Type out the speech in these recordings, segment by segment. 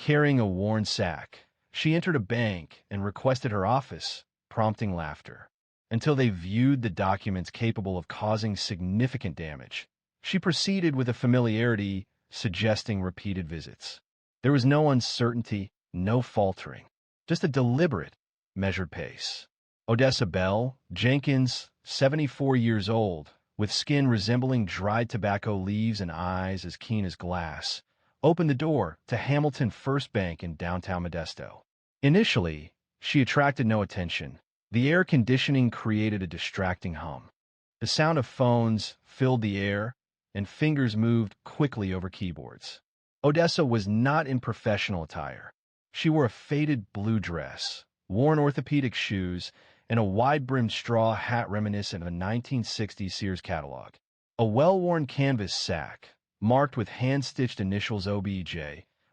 carrying a worn sack. She entered a bank and requested her office, prompting laughter, until they viewed the documents capable of causing significant damage. She proceeded with a familiarity suggesting repeated visits. There was no uncertainty, no faltering, just a deliberate, measured pace. Odessa Bell Jenkins, 74 years old, with skin resembling dried tobacco leaves and eyes as keen as glass, opened the door to Hamilton First Bank in downtown Modesto. Initially, she attracted no attention. The air conditioning created a distracting hum. The sound of phones filled the air, and fingers moved quickly over keyboards. Odessa was not in professional attire. She wore a faded blue dress, worn orthopedic shoes, and a wide-brimmed straw hat reminiscent of a 1960s Sears catalog. A well-worn canvas sack, marked with hand-stitched initials OBJ,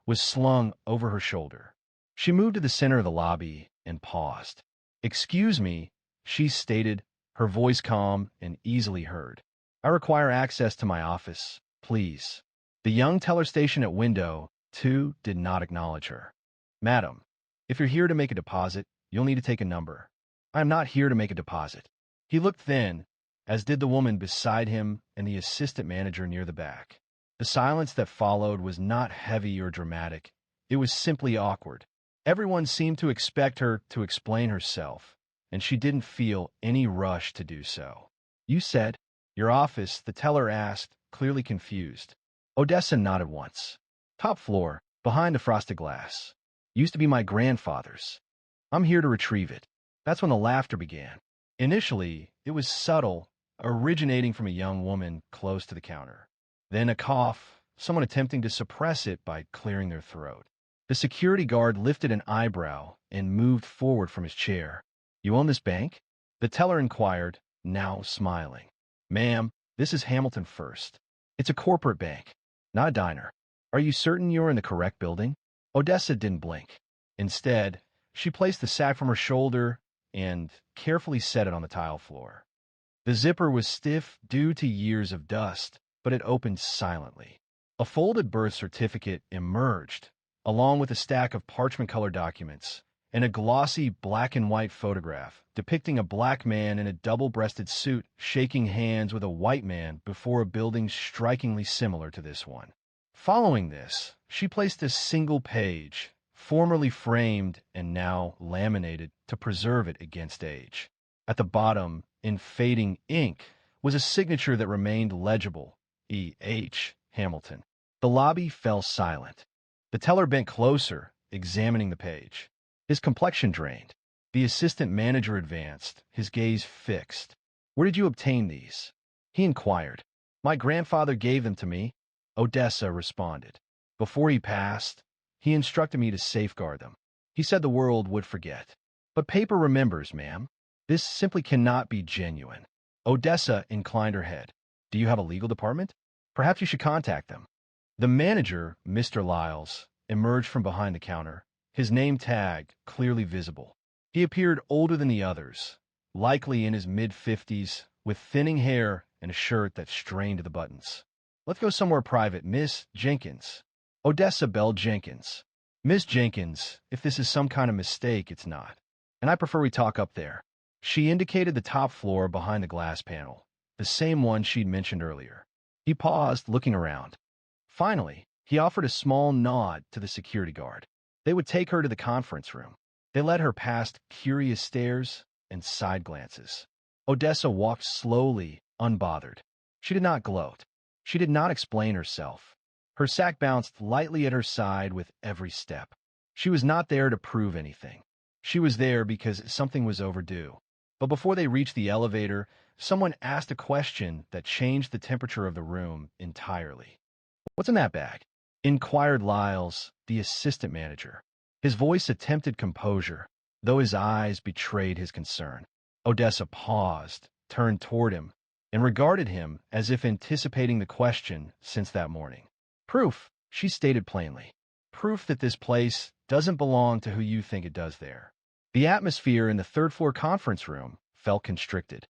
was slung over her shoulder. She moved to the center of the lobby and paused. "Excuse me," she stated, her voice calm and easily heard. "I require access to my office, please." The young teller stationed at window 2 did not acknowledge her. "Madam, if you're here to make a deposit, you'll need to take a number." "I am not here to make a deposit." He looked thin, as did the woman beside him and the assistant manager near the back. The silence that followed was not heavy or dramatic. It was simply awkward. Everyone seemed to expect her to explain herself, and she didn't feel any rush to do so. "You said your office," the teller asked, clearly confused. Odessa nodded once. "Top floor, behind the frosted glass. Used to be my grandfather's. I'm here to retrieve it." That's when the laughter began. Initially, it was subtle, originating from a young woman close to the counter. Then a cough, someone attempting to suppress it by clearing their throat. The security guard lifted an eyebrow and moved forward from his chair. "You own this bank?" The teller inquired, now smiling. "Ma'am, this is Hamilton First. It's a corporate bank, not a diner. Are you certain you're in the correct building?" Odessa didn't blink. Instead, she placed the sack from her shoulder and carefully set it on the tile floor. The zipper was stiff due to years of dust, but it opened silently. A folded birth certificate emerged, along with a stack of parchment-colored documents, and a glossy black and white photograph depicting a black man in a double-breasted suit shaking hands with a white man before a building strikingly similar to this one. Following this, she placed a single page, formerly framed and now laminated to preserve it against age. At the bottom, in fading ink, was a signature that remained legible, E.H. Hamilton. The lobby fell silent. The teller bent closer, examining the page. His complexion drained. The assistant manager advanced, his gaze fixed. "Where did you obtain these?" he inquired. "My grandfather gave them to me," Odessa responded. "Before he passed, he instructed me to safeguard them. He said the world would forget. But paper remembers, ma'am. This simply cannot be genuine." Odessa inclined her head. "Do you have a legal department? Perhaps you should contact them." The manager, Mr. Lyles, emerged from behind the counter, his name tag clearly visible. He appeared older than the others, likely in his mid-50s, with thinning hair and a shirt that strained to the buttons. "Let's go somewhere private, Miss Jenkins." "Odessa Bell Jenkins." "Miss Jenkins, if this is some kind of mistake, it's not. And I prefer we talk up there." She indicated the top floor behind the glass panel, the same one she'd mentioned earlier. He paused, looking around. Finally, he offered a small nod to the security guard. They would take her to the conference room. They led her past curious stares and side glances. Odessa walked slowly, unbothered. She did not gloat. She did not explain herself. Her sack bounced lightly at her side with every step. She was not there to prove anything. She was there because something was overdue. But before they reached the elevator, someone asked a question that changed the temperature of the room entirely. "What's in that bag?" inquired Lyles, the assistant manager. His voice attempted composure, though his eyes betrayed his concern. Odessa paused, turned toward him, and regarded him as if anticipating the question since that morning. "Proof," she stated plainly. "Proof that this place doesn't belong to who you think it does there." The atmosphere in the third-floor conference room felt constricted.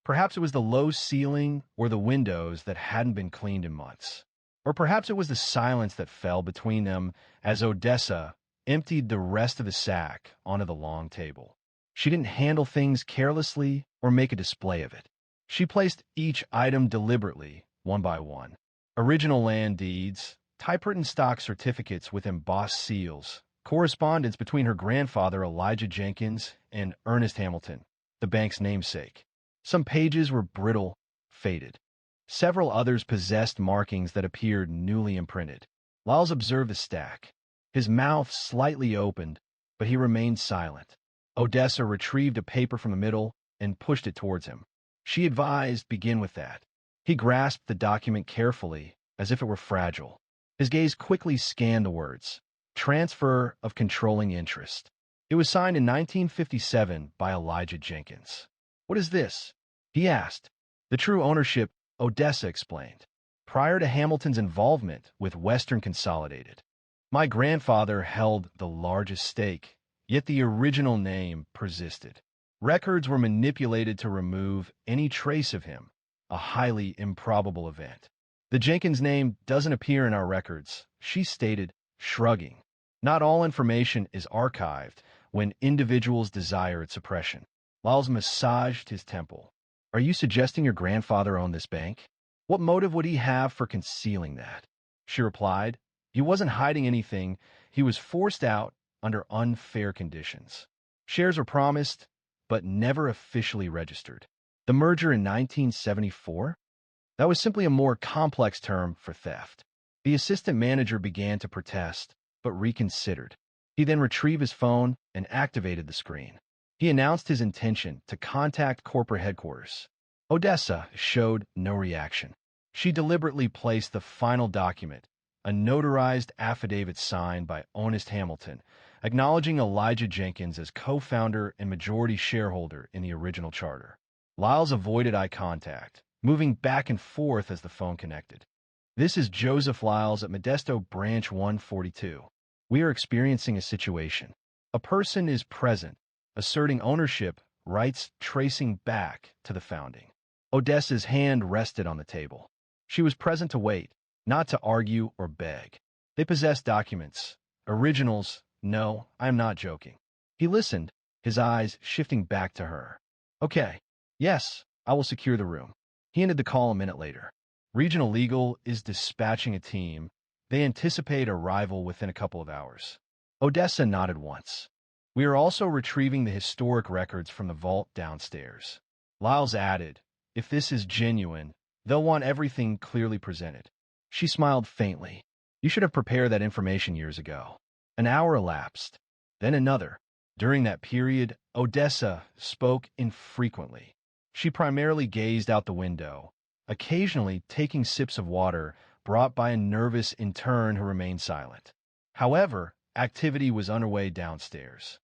Perhaps it was the low ceiling or the windows that hadn't been cleaned in months. Or perhaps it was the silence that fell between them as Odessa emptied the rest of the sack onto the long table. She didn't handle things carelessly or make a display of it. She placed each item deliberately, one by one. Original land deeds, typewritten stock certificates with embossed seals, correspondence between her grandfather Elijah Jenkins and Ernest Hamilton, the bank's namesake. Some pages were brittle, faded. Several others possessed markings that appeared newly imprinted. Lyles observed the stack. His mouth slightly opened, but he remained silent. Odessa retrieved a paper from the middle and pushed it towards him. She advised, begin with that. He grasped the document carefully, as if it were fragile. His gaze quickly scanned the words. Transfer of controlling interest. It was signed in 1957 by Elijah Jenkins. What is this? He asked. The true ownership, Odessa explained, prior to Hamilton's involvement with Western Consolidated. My grandfather held the largest stake, yet the original name persisted. Records were manipulated to remove any trace of him, a highly improbable event. The Jenkins name doesn't appear in our records, she stated, shrugging. Not all information is archived when individuals desire its suppression. Lyles massaged his temple. Are you suggesting your grandfather owned this bank? What motive would he have for concealing that? She replied, he wasn't hiding anything. He was forced out under unfair conditions. Shares were promised, but never officially registered. The merger in 1974? That was simply a more complex term for theft. The assistant manager began to protest, but reconsidered. He then retrieved his phone and activated the screen. He announced his intention to contact corporate headquarters. Odessa showed no reaction. She deliberately placed the final document, a notarized affidavit signed by Ernest Hamilton, acknowledging Elijah Jenkins as co-founder and majority shareholder in the original charter. Lyles avoided eye contact, moving back and forth as the phone connected. This is Joseph Lyles at Modesto Branch 142. We are experiencing a situation. A person is present, asserting ownership, rights tracing back to the founding. Odessa's hand rested on the table. She was present to wait, not to argue or beg. They possessed documents. Originals. No, I am not joking. He listened, his eyes shifting back to her. Okay. Yes, I will secure the room. He ended the call a minute later. Regional Legal is dispatching a team. They anticipate arrival within a couple of hours. Odessa nodded once. We are also retrieving the historic records from the vault downstairs. Lyles added, if this is genuine, they'll want everything clearly presented. She smiled faintly. You should have prepared that information years ago. An hour elapsed, then another. During that period, Odessa spoke infrequently. She primarily gazed out the window, occasionally taking sips of water brought by a nervous intern who remained silent. However, activity was underway downstairs.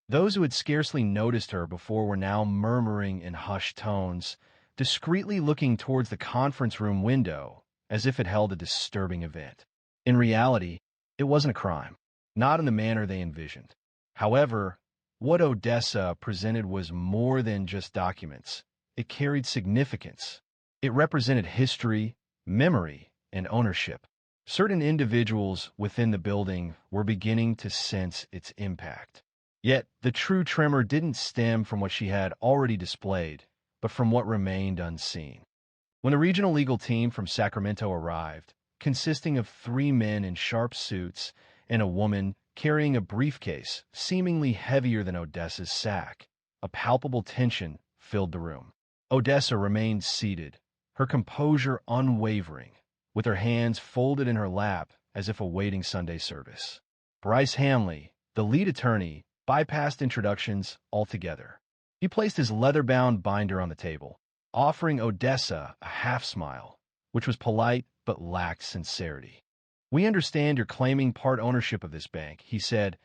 Those who had scarcely noticed her before were now murmuring in hushed tones, discreetly looking towards the conference room window as if it held a disturbing event. In reality, it wasn't a crime, not in the manner they envisioned. However, what Odessa presented was more than just documents. It carried significance. It represented history, memory, and ownership. Certain individuals within the building were beginning to sense its impact. Yet, the true tremor didn't stem from what she had already displayed, but from what remained unseen. When the regional legal team from Sacramento arrived, consisting of 3 men in sharp suits and a woman carrying a briefcase seemingly heavier than Odessa's sack, a palpable tension filled the room. Odessa remained seated, her composure unwavering, with her hands folded in her lap as if awaiting Sunday service. Bryce Hanley, the lead attorney, bypassed introductions altogether. He placed his leather-bound binder on the table, offering Odessa a half-smile, which was polite but lacked sincerity. We understand you're claiming part ownership of this bank, he said,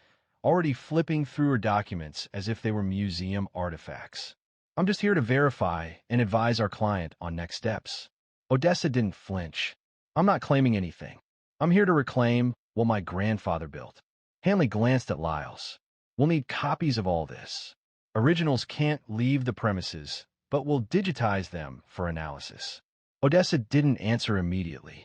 already flipping through her documents as if they were museum artifacts. I'm just here to verify and advise our client on next steps. Odessa didn't flinch. I'm not claiming anything. I'm here to reclaim what my grandfather built. Hanley glanced at Lyles. We'll need copies of all this. Originals can't leave the premises, but we'll digitize them for analysis. Odessa didn't answer immediately.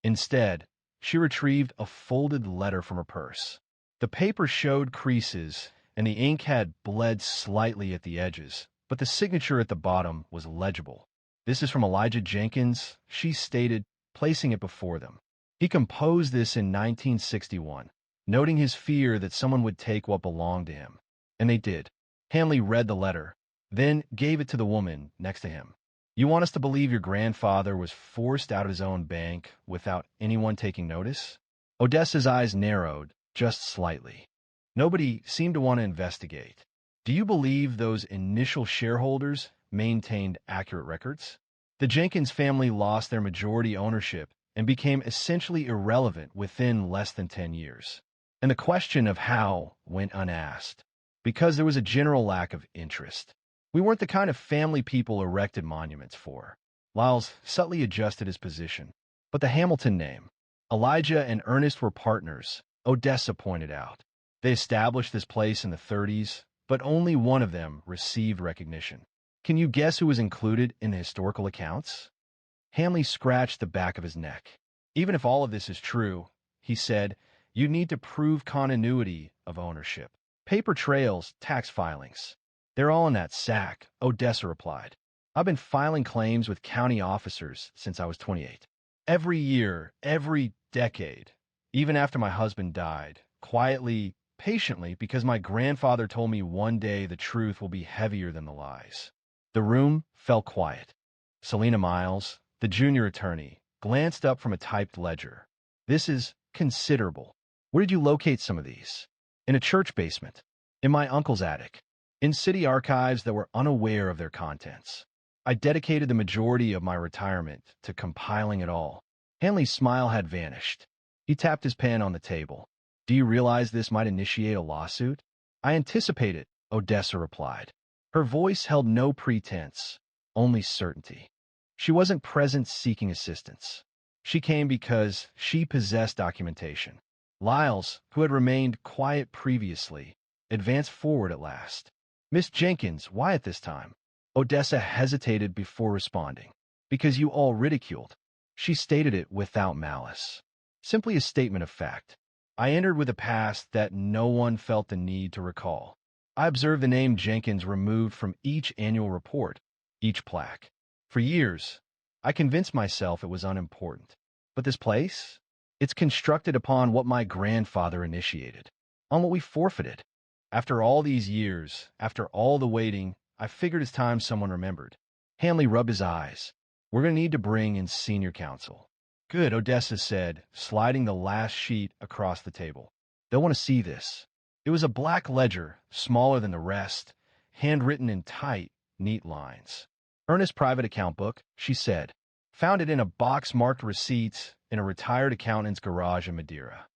Instead, she retrieved a folded letter from her purse. The paper showed creases, and the ink had bled slightly at the edges, but the signature at the bottom was legible. "This is from Elijah Jenkins," she stated, placing it before them. "He composed this in 1961, noting his fear that someone would take what belonged to him. And they did." Hanley read the letter, then gave it to the woman next to him. "You want us to believe your grandfather was forced out of his own bank without anyone taking notice?" Odessa's eyes narrowed just slightly. Nobody seemed to want to investigate. "Do you believe those initial shareholders maintained accurate records?" The Jenkins family lost their majority ownership and became essentially irrelevant within less than 10 years. And the question of how went unasked, because there was a general lack of interest. "We weren't the kind of family people erected monuments for." Lyles subtly adjusted his position. "But the Hamilton name. Elijah and Ernest were partners," Odessa pointed out. "They established this place in the 30s, but only one of them received recognition. Can you guess who was included in the historical accounts?" Hanley scratched the back of his neck. "Even if all of this is true," he said, "you need to prove continuity of ownership. Paper trails, tax filings. They're all in that sack," Odessa replied. "I've been filing claims with county officers since I was 28. Every year, every decade, even after my husband died, quietly, patiently, because my grandfather told me one day the truth will be heavier than the lies." The room fell quiet. Selina Miles, the junior attorney, glanced up from a typed ledger. "This is considerable. Where did you locate some of these?" "In a church basement. In my uncle's attic. In city archives that were unaware of their contents. I dedicated the majority of my retirement to compiling it all." Hanley's smile had vanished. He tapped his pen on the table. "Do you realize this might initiate a lawsuit?" "I anticipate it," Odessa replied. Her voice held no pretense, only certainty. She wasn't present seeking assistance. She came because she possessed documentation. Lyles, who had remained quiet previously, advanced forward at last. "Miss Jenkins, why at this time?" Odessa hesitated before responding. "Because you all ridiculed." She stated it without malice. Simply a statement of fact. "I entered with a past that no one felt the need to recall. I observed the name Jenkins removed from each annual report, each plaque. For years, I convinced myself it was unimportant. But this place? It's constructed upon what my grandfather initiated, on what we forfeited. After all these years, after all the waiting, I figured it's time someone remembered." Hanley rubbed his eyes. "We're going to need to bring in senior counsel." "Good," Odessa said, sliding the last sheet across the table. "They'll want to see this." It was a black ledger, smaller than the rest, handwritten in tight, neat lines. "Ernest's private account book," she said. "Found it in a box marked receipts in a retired accountant's garage in Madeira.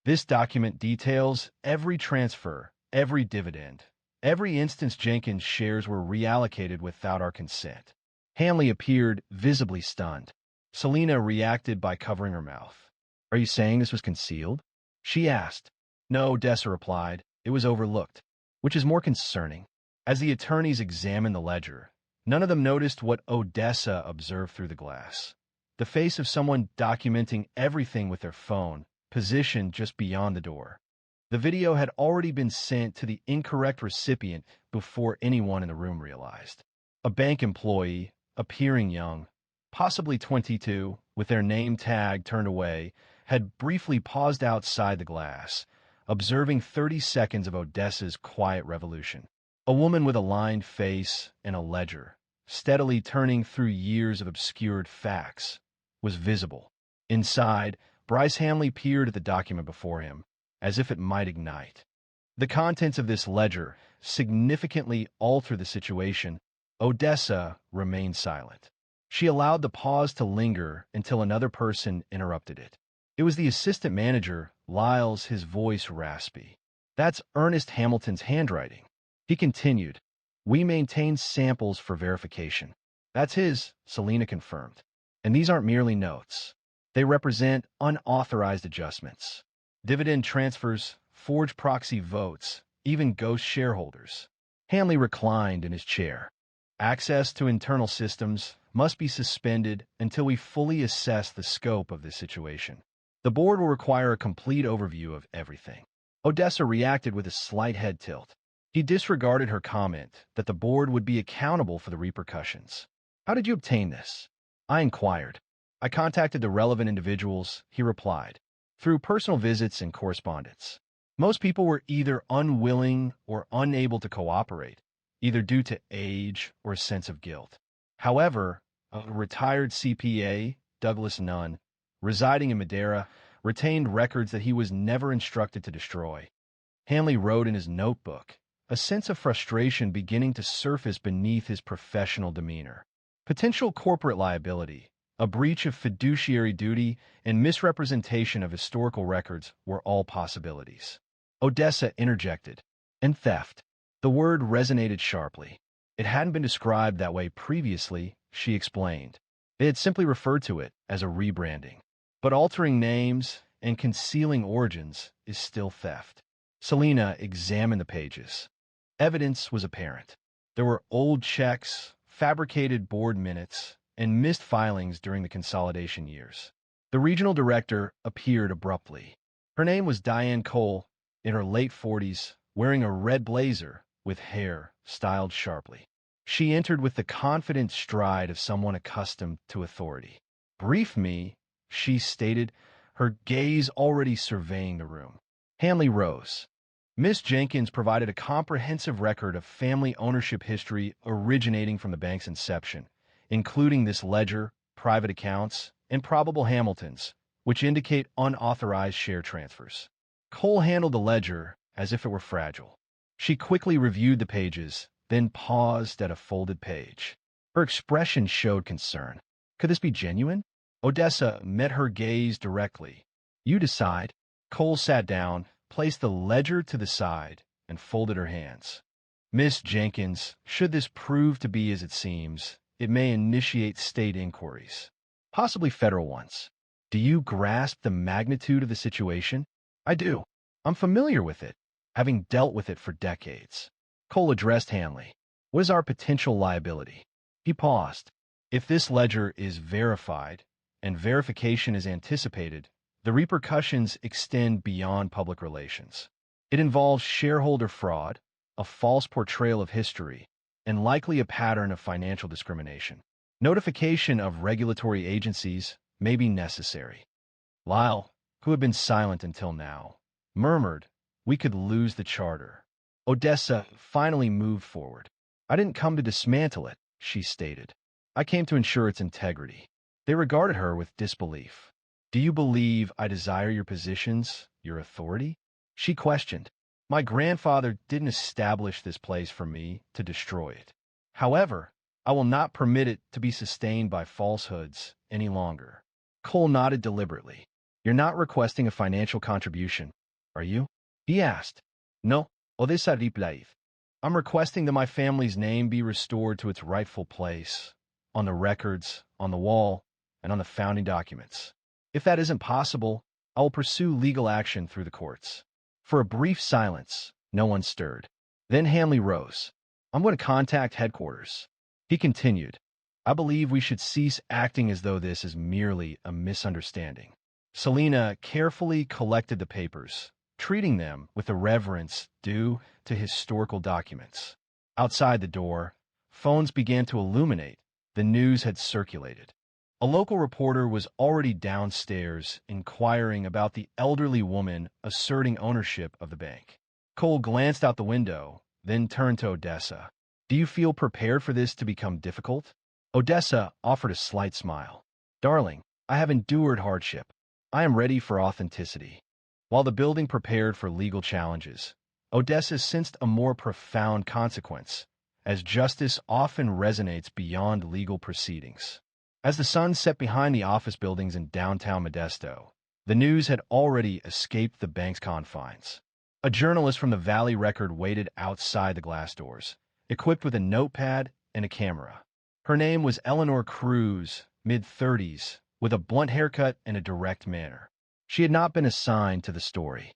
This document details every transfer, every dividend, every instance Jenkins' shares were reallocated without our consent." Hanley appeared visibly stunned. Selina reacted by covering her mouth. "Are you saying this was concealed?" she asked. "No," Odessa replied. "It was overlooked." Which is more concerning. As the attorneys examined the ledger, none of them noticed what Odessa observed through the glass. The face of someone documenting everything with their phone, positioned just beyond the door. The video had already been sent to the incorrect recipient before anyone in the room realized. A bank employee, appearing young, possibly 22, with their name tag turned away, had briefly paused outside the glass, observing 30 seconds of Odessa's quiet revolution. A woman with a lined face and a ledger, steadily turning through years of obscured facts, was visible. Inside, Bryce Hanley peered at the document before him, as if it might ignite. The contents of this ledger significantly altered the situation. Odessa remained silent. She allowed the pause to linger until another person interrupted it. It was the assistant manager, Lyles, his voice raspy. "That's Ernest Hamilton's handwriting." He continued, "We maintain samples for verification." "That's his," Selina confirmed. "And these aren't merely notes. They represent unauthorized adjustments. Dividend transfers, forged proxy votes, even ghost shareholders." Hanley reclined in his chair. Access to internal systems must be suspended until we fully assess the scope of this situation. The board will require a complete overview of everything. Odessa reacted with a slight head tilt. He disregarded her comment that the board would be accountable for the repercussions. How did you obtain this? I inquired. I contacted the relevant individuals, he replied, through personal visits and correspondence. Most people were either unwilling or unable to cooperate, either due to age or a sense of guilt. However, a retired CPA, Douglas Nunn, residing in Madeira, retained records that he was never instructed to destroy. Hanley wrote in his notebook, a sense of frustration beginning to surface beneath his professional demeanor. Potential corporate liability, a breach of fiduciary duty, and misrepresentation of historical records were all possibilities. Odessa interjected. And theft. The word resonated sharply. It hadn't been described that way previously, she explained. They had simply referred to it as a rebranding. But altering names and concealing origins is still theft. Selena examined the pages. Evidence was apparent. There were old checks, fabricated board minutes, and missed filings during the consolidation years. The regional director appeared abruptly. Her name was Diane Cole, in her late 40s, wearing a red blazer with hair styled sharply. She entered with the confident stride of someone accustomed to authority. Brief me, she stated, her gaze already surveying the room. Hanley rose. Miss Jenkins provided a comprehensive record of family ownership history originating from the bank's inception, including this ledger, private accounts, and probable Hamiltons, which indicate unauthorized share transfers. Cole handled the ledger as if it were fragile. She quickly reviewed the pages, then paused at a folded page. Her expression showed concern. Could this be genuine? Odessa met her gaze directly. You decide. Cole sat down, placed the ledger to the side, and folded her hands. Miss Jenkins, should this prove to be as it seems, it may initiate state inquiries, possibly federal ones. Do you grasp the magnitude of the situation? I do. I'm familiar with it, having dealt with it for decades. Cole addressed Hanley. What is our potential liability? He paused. If this ledger is verified, and verification is anticipated, the repercussions extend beyond public relations. It involves shareholder fraud, a false portrayal of history, and likely a pattern of financial discrimination. Notification of regulatory agencies may be necessary. Lyle, who had been silent until now, murmured, we could lose the charter. Odessa finally moved forward. I didn't come to dismantle it, she stated. I came to ensure its integrity. They regarded her with disbelief. Do you believe I desire your positions, your authority? She questioned. My grandfather didn't establish this place for me to destroy it. However, I will not permit it to be sustained by falsehoods any longer. Cole nodded deliberately. You're not requesting a financial contribution, are you? He asked. No, Odessa replied. I'm requesting that my family's name be restored to its rightful place, on the records, on the wall, and on the founding documents. If that isn't possible, I will pursue legal action through the courts. For a brief silence, no one stirred. Then Hanley rose. I'm going to contact headquarters. He continued. I believe we should cease acting as though this is merely a misunderstanding. Selena carefully collected the papers, treating them with the reverence due to historical documents. Outside the door, phones began to illuminate. The news had circulated. A local reporter was already downstairs inquiring about the elderly woman asserting ownership of the bank. Cole glanced out the window, then turned to Odessa. Do you feel prepared for this to become difficult? Odessa offered a slight smile. Darling, I have endured hardship. I am ready for authenticity. While the building prepared for legal challenges, Odessa sensed a more profound consequence, as justice often resonates beyond legal proceedings. As the sun set behind the office buildings in downtown Modesto, the news had already escaped the bank's confines. A journalist from the Valley Record waited outside the glass doors, equipped with a notepad and a camera. Her name was Eleanor Cruz, mid-30s, with a blunt haircut and a direct manner. She had not been assigned to the story.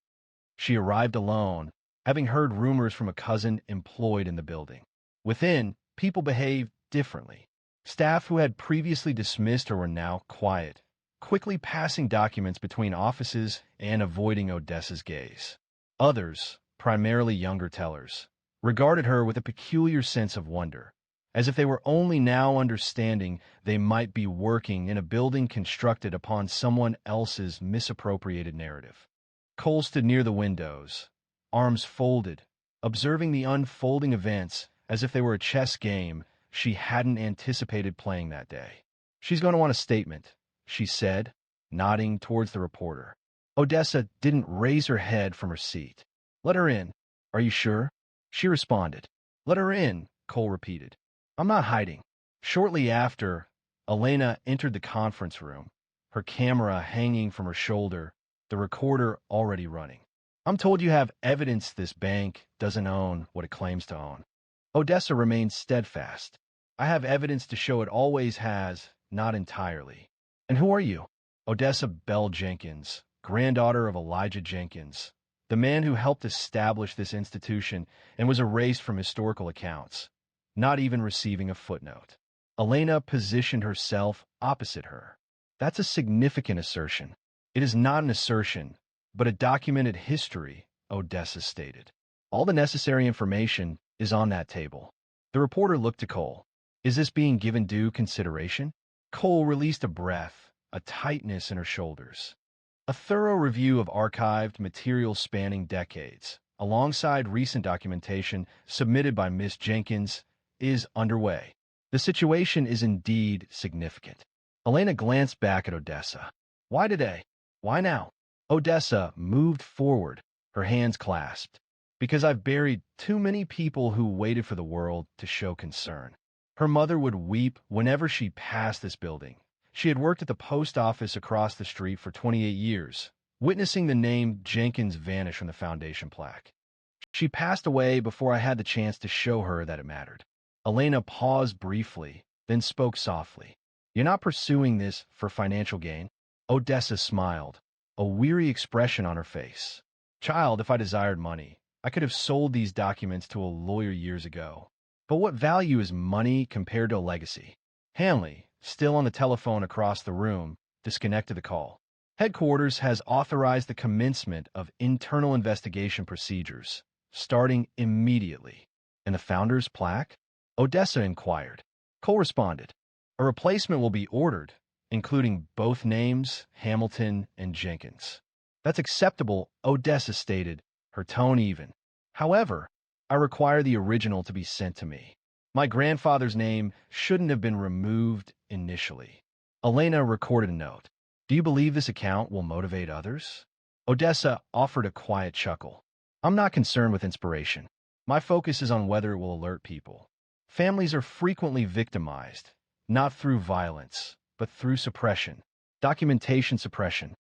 She arrived alone, having heard rumors from a cousin employed in the building. Within, people behaved differently. Staff who had previously dismissed her were now quiet, quickly passing documents between offices and avoiding Odessa's gaze. Others, primarily younger tellers, regarded her with a peculiar sense of wonder, as if they were only now understanding they might be working in a building constructed upon someone else's misappropriated narrative. Cole stood near the windows, arms folded, observing the unfolding events as if they were a chess game she hadn't anticipated playing that day. "She's going to want a statement," she said, nodding towards the reporter. Odessa didn't raise her head from her seat. "Let her in." "Are you sure?" she responded. "Let her in," Cole repeated. "I'm not hiding." Shortly after, Elena entered the conference room, her camera hanging from her shoulder, the recorder already running. "I'm told you have evidence this bank doesn't own what it claims to own." Odessa remained steadfast. "I have evidence to show it always has, not entirely." "And who are you?" "Odessa Bell Jenkins, granddaughter of Elijah Jenkins, the man who helped establish this institution and was erased from historical accounts, not even receiving a footnote." Elena positioned herself opposite her. "That's a significant assertion." "It is not an assertion, but a documented history," Odessa stated. "All the necessary information is on that table." The reporter looked to Cole. "Is this being given due consideration?" Cole released a breath, a tightness in her shoulders. "A thorough review of archived material spanning decades, alongside recent documentation submitted by Miss Jenkins, is underway. The situation is indeed significant." Elena glanced back at Odessa. "Why today? Why now?" Odessa moved forward, her hands clasped. "Because I've buried too many people who waited for the world to show concern." Her mother would weep whenever she passed this building. She had worked at the post office across the street for 28 years, witnessing the name Jenkins vanish from the foundation plaque. "She passed away before I had the chance to show her that it mattered." Elena paused briefly, then spoke softly. "You're not pursuing this for financial gain?" Odessa smiled, a weary expression on her face. "Child, if I desired money, I could have sold these documents to a lawyer years ago. But what value is money compared to a legacy?" Hanley, still on the telephone across the room, disconnected the call. "Headquarters has authorized the commencement of internal investigation procedures, starting immediately." "And the founder's plaque?" Odessa inquired. Cole responded. "A replacement will be ordered, including both names, Hamilton and Jenkins." "That's acceptable," Odessa stated, her tone even. "However, I require the original to be sent to me. My grandfather's name shouldn't have been removed initially." Elena recorded a note. "Do you believe this account will motivate others?" Odessa offered a quiet chuckle. "I'm not concerned with inspiration. My focus is on whether it will alert people. Families are frequently victimized, not through violence, but through suppression, documentation suppression.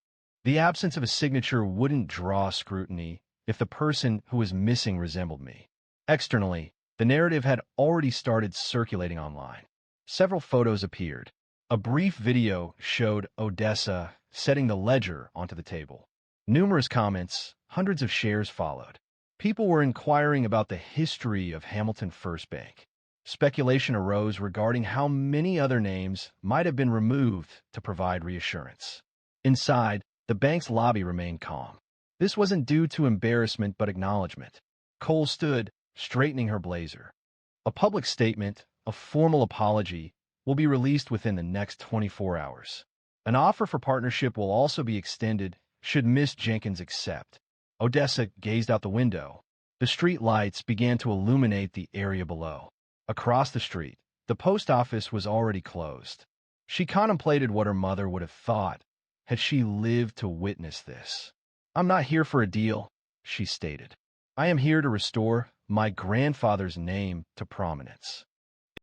The absence of a signature wouldn't draw scrutiny if the person who was missing resembled me." Externally, the narrative had already started circulating online. Several photos appeared. A brief video showed Odessa setting the ledger onto the table. Numerous comments, hundreds of shares followed. People were inquiring about the history of Hamilton First Bank. Speculation arose regarding how many other names might have been removed to provide reassurance. Inside, the bank's lobby remained calm. This wasn't due to embarrassment but acknowledgement. Cole stood, straightening her blazer. "A public statement, a formal apology, will be released within the next 24 hours. An offer for partnership will also be extended should Miss Jenkins accept." Odessa gazed out the window. The street lights began to illuminate the area below. Across the street, the post office was already closed. She contemplated what her mother would have thought had she lived to witness this. "I'm not here for a deal," she stated. "I am here to restore my grandfather's name to prominence.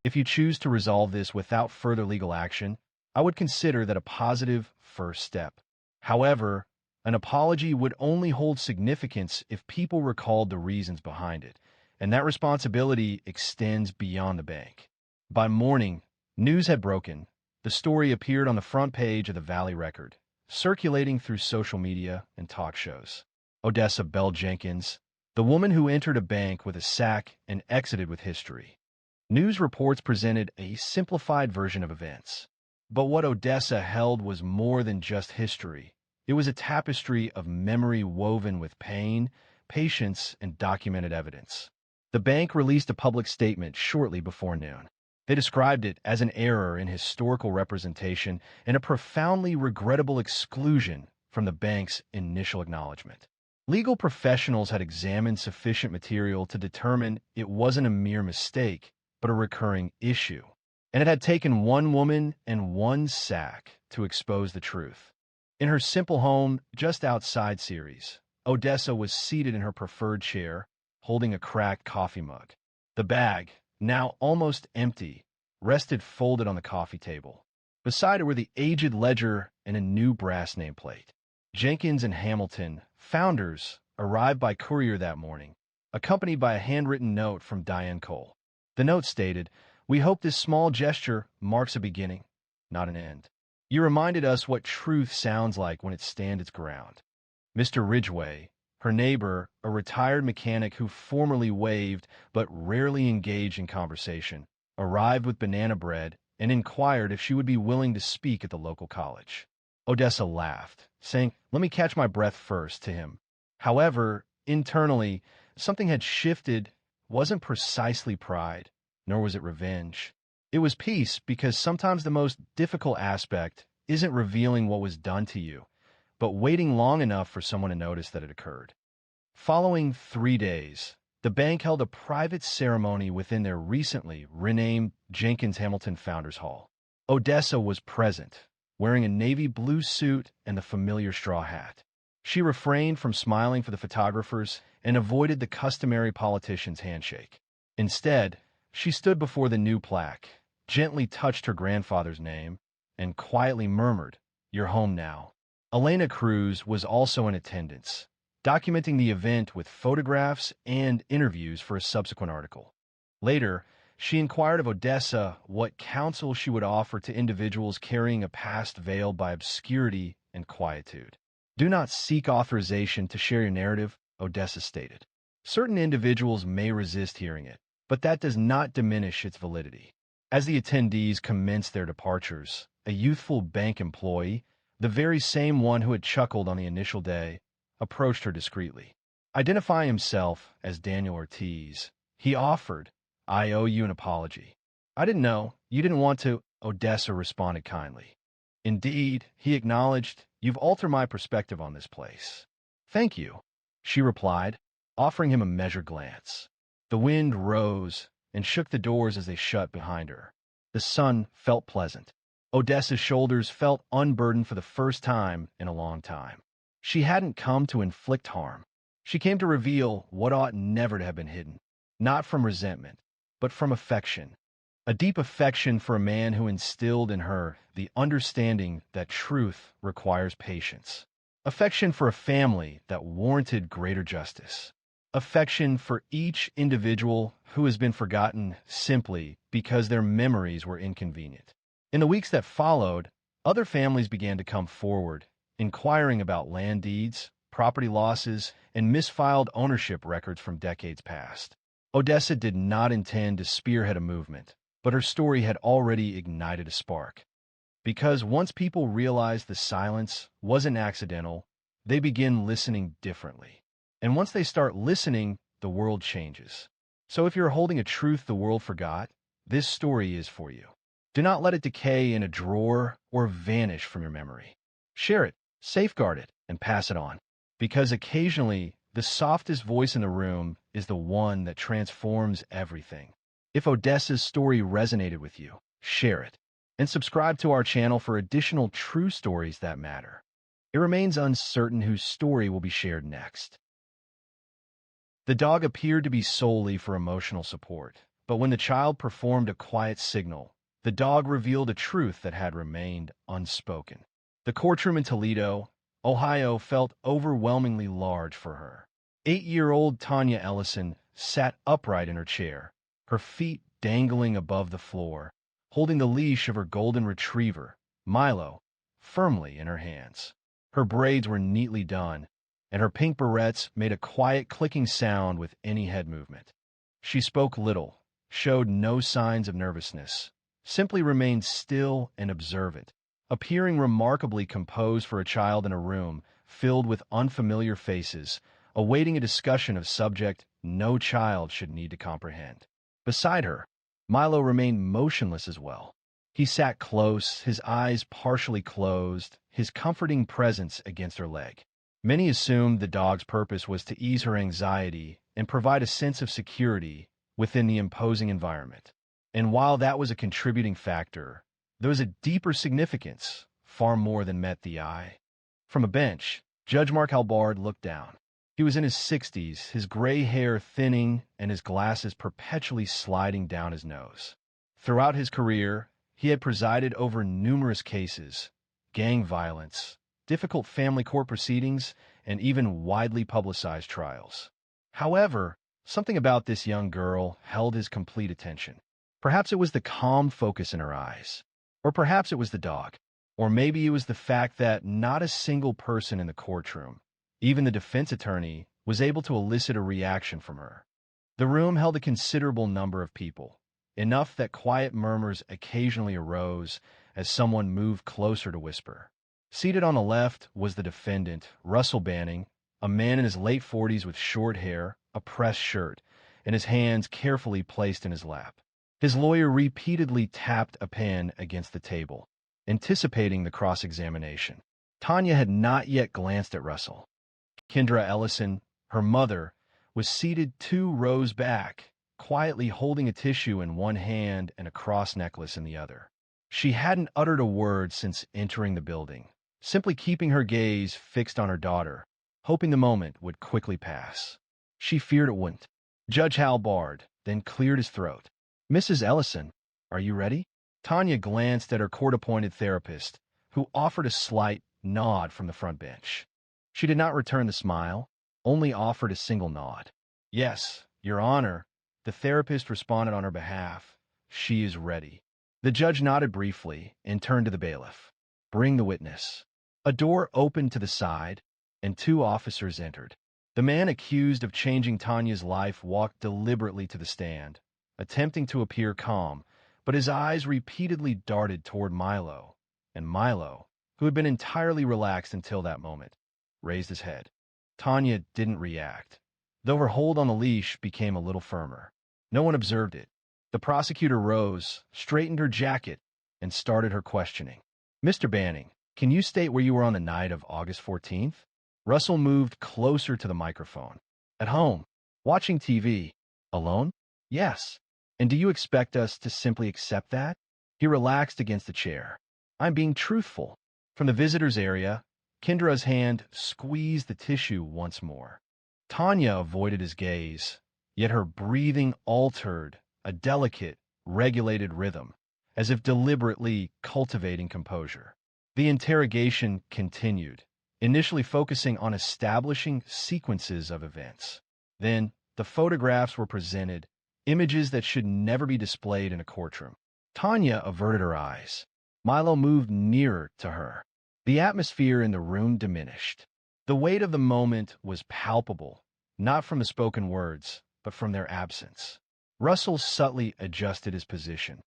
If you choose to resolve this without further legal action, I would consider that a positive first step. However, an apology would only hold significance if people recalled the reasons behind it, and that responsibility extends beyond the bank." By morning, news had broken. The story appeared on the front page of the Valley Record, circulating through social media and talk shows. Odessa Bell Jenkins, the woman who entered a bank with a sack and exited with history. News reports presented a simplified version of events. But what Odessa held was more than just history. It was a tapestry of memory woven with pain, patience, and documented evidence. The bank released a public statement shortly before noon. They described it as an error in historical representation and a profoundly regrettable exclusion from the bank's initial acknowledgement. Legal professionals had examined sufficient material to determine it wasn't a mere mistake, but a recurring issue. And it had taken one woman and one sack to expose the truth. In her simple home just outside Ceres, Odessa was seated in her preferred chair, holding a cracked coffee mug. The bag, now almost empty, rested folded on the coffee table. Beside it were the aged ledger and a new brass nameplate. Jenkins and Hamilton, founders, arrived by courier that morning, accompanied by a handwritten note from Diane Cole. The note stated, "We hope this small gesture marks a beginning, not an end. You reminded us what truth sounds like when it stands its ground." Mr. Ridgway, her neighbor, a retired mechanic who formerly waved but rarely engaged in conversation, arrived with banana bread and inquired if she would be willing to speak at the local college. Odessa laughed, saying, "Let me catch my breath first," to him. However, internally, something had shifted. It wasn't precisely pride, nor was it revenge. It was peace, because sometimes the most difficult aspect isn't revealing what was done to you, but waiting long enough for someone to notice that it occurred. Following 3 days, the bank held a private ceremony within their recently renamed Jenkins Hamilton Founders Hall. Odessa was present, wearing a navy blue suit and the familiar straw hat. She refrained from smiling for the photographers and avoided the customary politician's handshake. Instead, she stood before the new plaque, gently touched her grandfather's name, and quietly murmured, "You're home now." Elena Cruz was also in attendance, documenting the event with photographs and interviews for a subsequent article. Later, she inquired of Odessa what counsel she would offer to individuals carrying a past veiled by obscurity and quietude. "Do not seek authorization to share your narrative," Odessa stated. "Certain individuals may resist hearing it, but that does not diminish its validity." As the attendees commenced their departures, a youthful bank employee, the very same one who had chuckled on the initial day, approached her discreetly. Identifying himself as Daniel Ortiz, he offered, "I owe you an apology." "I didn't know. You didn't want to," Odessa responded kindly. "Indeed," he acknowledged, "you've altered my perspective on this place." "Thank you," she replied, offering him a measured glance. The wind rose and shook the doors as they shut behind her. The sun felt pleasant. Odessa's shoulders felt unburdened for the first time in a long time. She hadn't come to inflict harm. She came to reveal what ought never to have been hidden, not from resentment, but from affection. A deep affection for a man who instilled in her the understanding that truth requires patience. Affection for a family that warranted greater justice. Affection for each individual who has been forgotten simply because their memories were inconvenient. In the weeks that followed, other families began to come forward, inquiring about land deeds, property losses, and misfiled ownership records from decades past. Odessa did not intend to spearhead a movement, but her story had already ignited a spark. Because once people realized the silence wasn't accidental, they begin listening differently. And once they start listening, the world changes. So if you're holding a truth the world forgot, this story is for you. Do not let it decay in a drawer or vanish from your memory. Share it, safeguard it, and pass it on. Because occasionally, the softest voice in the room is the one that transforms everything. If Odessa's story resonated with you, share it. And subscribe to our channel for additional true stories that matter. It remains uncertain whose story will be shared next. The dog appeared to be solely for emotional support, but when the child performed a quiet signal, the dog revealed a truth that had remained unspoken. The courtroom in Toledo, Ohio, felt overwhelmingly large for her. 8-year-old Tanya Ellison sat upright in her chair, her feet dangling above the floor, holding the leash of her golden retriever, Milo, firmly in her hands. Her braids were neatly done, and her pink barrettes made a quiet clicking sound with any head movement. She spoke little, showed no signs of nervousness, simply remained still and observant, appearing remarkably composed for a child in a room filled with unfamiliar faces, awaiting a discussion of subject no child should need to comprehend. Beside her, Milo remained motionless as well. He sat close, his eyes partially closed, his comforting presence against her leg. Many assumed the dog's purpose was to ease her anxiety and provide a sense of security within the imposing environment. And while that was a contributing factor, there was a deeper significance, far more than met the eye. From a bench, Judge Mark Halbard looked down. He was in his 60s, his gray hair thinning and his glasses perpetually sliding down his nose. Throughout his career, he had presided over numerous cases, gang violence, difficult family court proceedings, and even widely publicized trials. However, something about this young girl held his complete attention. Perhaps it was the calm focus in her eyes, or perhaps it was the dog, or maybe it was the fact that not a single person in the courtroom, even the defense attorney, was able to elicit a reaction from her. The room held a considerable number of people, enough that quiet murmurs occasionally arose as someone moved closer to whisper. Seated on the left was the defendant, Russell Banning, a man in his late 40s with short hair, a pressed shirt, and his hands carefully placed in his lap. His lawyer repeatedly tapped a pen against the table, anticipating the cross-examination. Tanya had not yet glanced at Russell. Kendra Ellison, her mother, was seated 2 rows back, quietly holding a tissue in one hand and a cross necklace in the other. She hadn't uttered a word since entering the building, simply keeping her gaze fixed on her daughter, hoping the moment would quickly pass. She feared it wouldn't. Judge Halbard then cleared his throat. "Mrs. Ellison, are you ready?" Tanya glanced at her court-appointed therapist, who offered a slight nod from the front bench. She did not return the smile, only offered a single nod. "Yes, Your Honor," the therapist responded on her behalf. "She is ready." The judge nodded briefly and turned to the bailiff. "Bring the witness." A door opened to the side, and 2 officers entered. The man accused of changing Tanya's life walked deliberately to the stand, attempting to appear calm, but his eyes repeatedly darted toward Milo, and Milo, who had been entirely relaxed until that moment, raised his head. Tanya didn't react, though her hold on the leash became a little firmer. No one observed it. The prosecutor rose, straightened her jacket, and started her questioning. "Mr. Banning, can you state where you were on the night of August 14th? Russell moved closer to the microphone. "At home, watching TV. "Alone?" "Yes." "And do you expect us to simply accept that?" He relaxed against the chair. "I'm being truthful." From the visitor's area, Kendra's hand squeezed the tissue once more. Tanya avoided his gaze, yet her breathing altered, a delicate, regulated rhythm, as if deliberately cultivating composure. The interrogation continued, initially focusing on establishing sequences of events. Then, the photographs were presented, images that should never be displayed in a courtroom. Tanya averted her eyes. Milo moved nearer to her. The atmosphere in the room diminished. The weight of the moment was palpable, not from the spoken words, but from their absence. Russell subtly adjusted his position.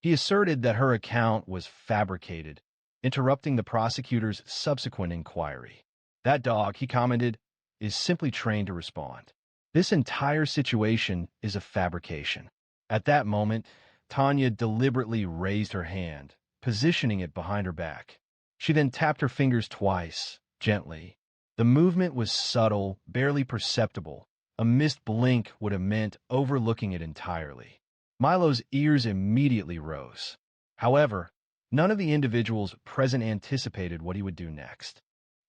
He asserted that her account was fabricated, interrupting the prosecutor's subsequent inquiry. "That dog," he commented, "is simply trained to respond. This entire situation is a fabrication." At that moment, Tanya deliberately raised her hand, positioning it behind her back. She then tapped her fingers twice, gently. The movement was subtle, barely perceptible. A missed blink would have meant overlooking it entirely. Milo's ears immediately rose. However, none of the individuals present anticipated what he would do next.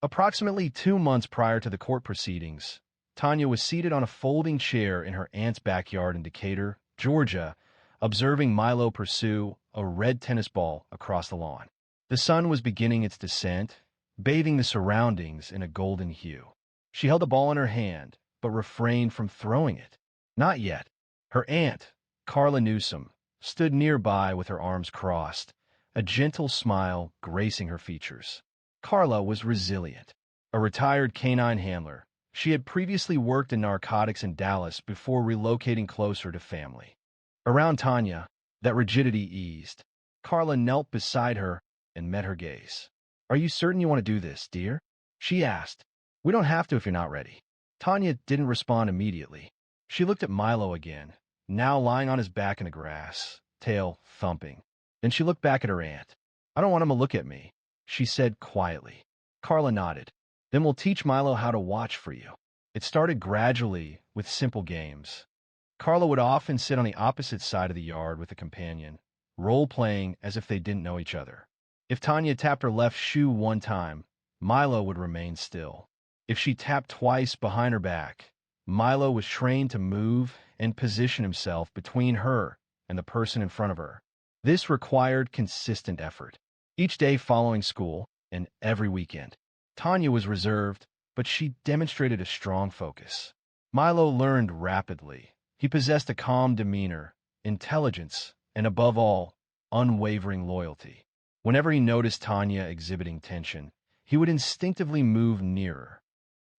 Approximately 2 months prior to the court proceedings, Tanya was seated on a folding chair in her aunt's backyard in Decatur, Georgia, observing Milo pursue a red tennis ball across the lawn. The sun was beginning its descent, bathing the surroundings in a golden hue. She held the ball in her hand, but refrained from throwing it. Not yet. Her aunt, Carla Newsom, stood nearby with her arms crossed, a gentle smile gracing her features. Carla was resilient. A retired canine handler, she had previously worked in narcotics in Dallas before relocating closer to family. Around Tanya, that rigidity eased. Carla knelt beside her and met her gaze. Are you certain you want to do this, dear? She asked. We don't have to if you're not ready. Tanya didn't respond immediately. She looked at Milo again, now lying on his back in the grass, tail thumping. Then she looked back at her aunt. I don't want him to look at me, she said quietly. Carla nodded. Then we'll teach Milo how to watch for you. It started gradually with simple games. Carla would often sit on the opposite side of the yard with a companion, role-playing as if they didn't know each other. If Tanya tapped her left shoe one time, Milo would remain still. If she tapped twice behind her back, Milo was trained to move and position himself between her and the person in front of her. This required consistent effort. Each day following school, and every weekend, Tanya was reserved, but she demonstrated a strong focus. Milo learned rapidly. He possessed a calm demeanor, intelligence, and above all, unwavering loyalty. Whenever he noticed Tanya exhibiting tension, he would instinctively move nearer.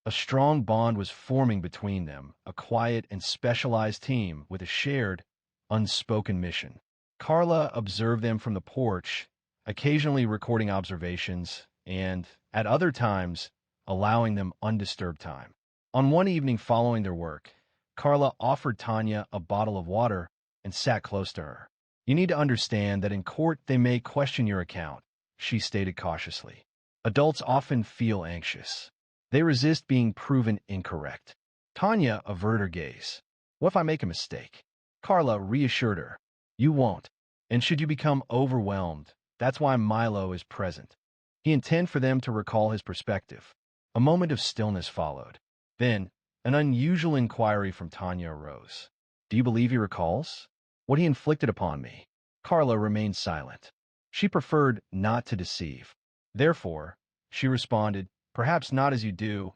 A strong bond was forming between them, a quiet and specialized team with a shared, unspoken mission. Carla observed them from the porch, occasionally recording observations, and, at other times, allowing them undisturbed time. On one evening following their work, Carla offered Tanya a bottle of water and sat close to her. You need to understand that in court they may question your account, she stated cautiously. Adults often feel anxious. They resist being proven incorrect. Tanya averted her gaze. What if I make a mistake? Carla reassured her. You won't. And should you become overwhelmed, that's why Milo is present. He intended for them to recall his perspective. A moment of stillness followed. Then, an unusual inquiry from Tanya arose. Do you believe he recalls what he inflicted upon me? Carla remained silent. She preferred not to deceive. Therefore, she responded, perhaps not as you do,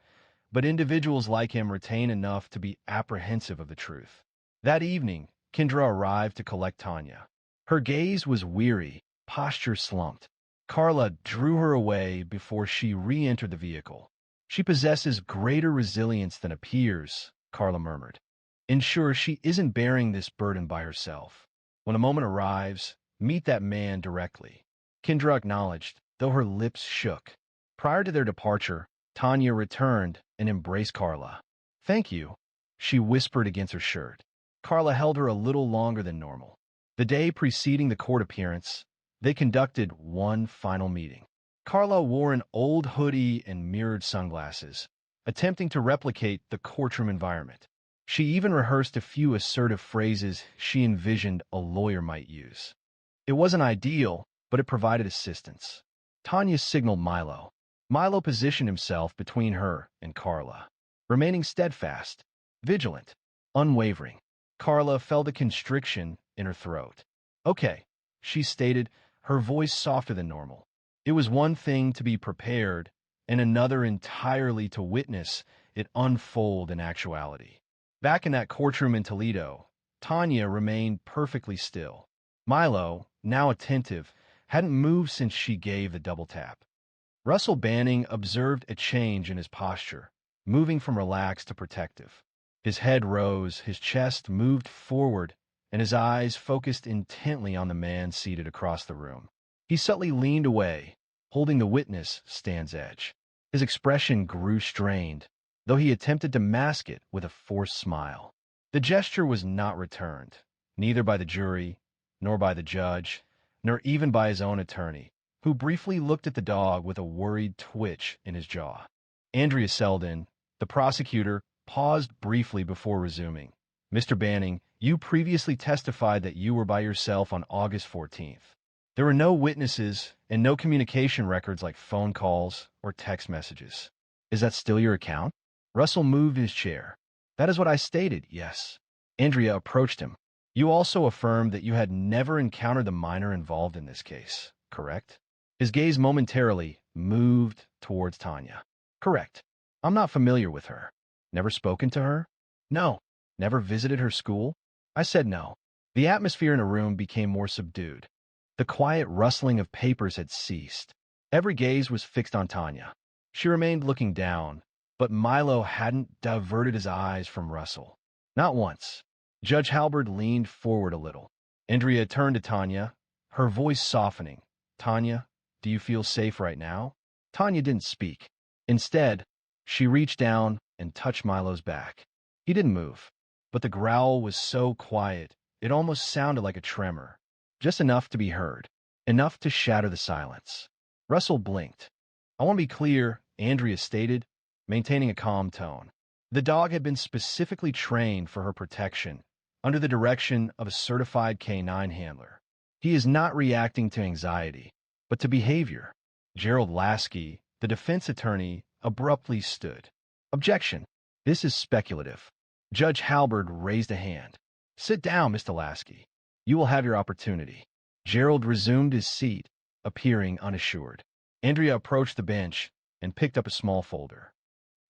but individuals like him retain enough to be apprehensive of the truth. That evening, Kendra arrived to collect Tanya. Her gaze was weary, posture slumped. Carla drew her away before she re-entered the vehicle. She possesses greater resilience than appears, Carla murmured. Ensure she isn't bearing this burden by herself. When a moment arrives, meet that man directly. Kendra acknowledged, though her lips shook. Prior to their departure, Tanya returned and embraced Carla. Thank you, she whispered against her shirt. Carla held her a little longer than normal. The day preceding the court appearance, they conducted one final meeting. Carla wore an old hoodie and mirrored sunglasses, attempting to replicate the courtroom environment. She even rehearsed a few assertive phrases she envisioned a lawyer might use. It wasn't ideal, but it provided assistance. Tanya signaled Milo. Milo positioned himself between her and Carla, remaining steadfast, vigilant, unwavering. Carla felt a constriction in her throat. Okay, she stated, her voice softer than normal. It was one thing to be prepared, and another entirely to witness it unfold in actuality. Back in that courtroom in Toledo, Tanya remained perfectly still. Milo, now attentive, hadn't moved since she gave the double tap. Russell Banning observed a change in his posture, moving from relaxed to protective. His head rose, his chest moved forward, and his eyes focused intently on the man seated across the room. He subtly leaned away, holding the witness stand's edge. His expression grew strained, though he attempted to mask it with a forced smile. The gesture was not returned, neither by the jury, nor by the judge, nor even by his own attorney, who briefly looked at the dog with a worried twitch in his jaw. Andrea Selden, the prosecutor, paused briefly before resuming. Mr. Banning, you previously testified that you were by yourself on August 14th. There were no witnesses and no communication records like phone calls or text messages. Is that still your account? Russell moved his chair. That is what I stated, yes. Andrea approached him. You also affirmed that you had never encountered the minor involved in this case, correct? His gaze momentarily moved towards Tanya. Correct. I'm not familiar with her. Never spoken to her? No. Never visited her school? I said no. The atmosphere in the room became more subdued. The quiet rustling of papers had ceased. Every gaze was fixed on Tanya. She remained looking down, but Milo hadn't diverted his eyes from Russell. Not once. Judge Halberd leaned forward a little. Andrea turned to Tanya, her voice softening. Tanya, do you feel safe right now? Tanya didn't speak. Instead, she reached down and touched Milo's back. He didn't move, but the growl was so quiet, it almost sounded like a tremor. Just enough to be heard, enough to shatter the silence. Russell blinked. I want to be clear, Andrea stated, maintaining a calm tone. The dog had been specifically trained for her protection, under the direction of a certified canine handler. He is not reacting to anxiety, but to behavior. Gerald Lasky, the defense attorney, abruptly stood. Objection. This is speculative. Judge Halberd raised a hand. Sit down, Mr. Lasky. You will have your opportunity. Gerald resumed his seat, appearing unassured. Andrea approached the bench and picked up a small folder.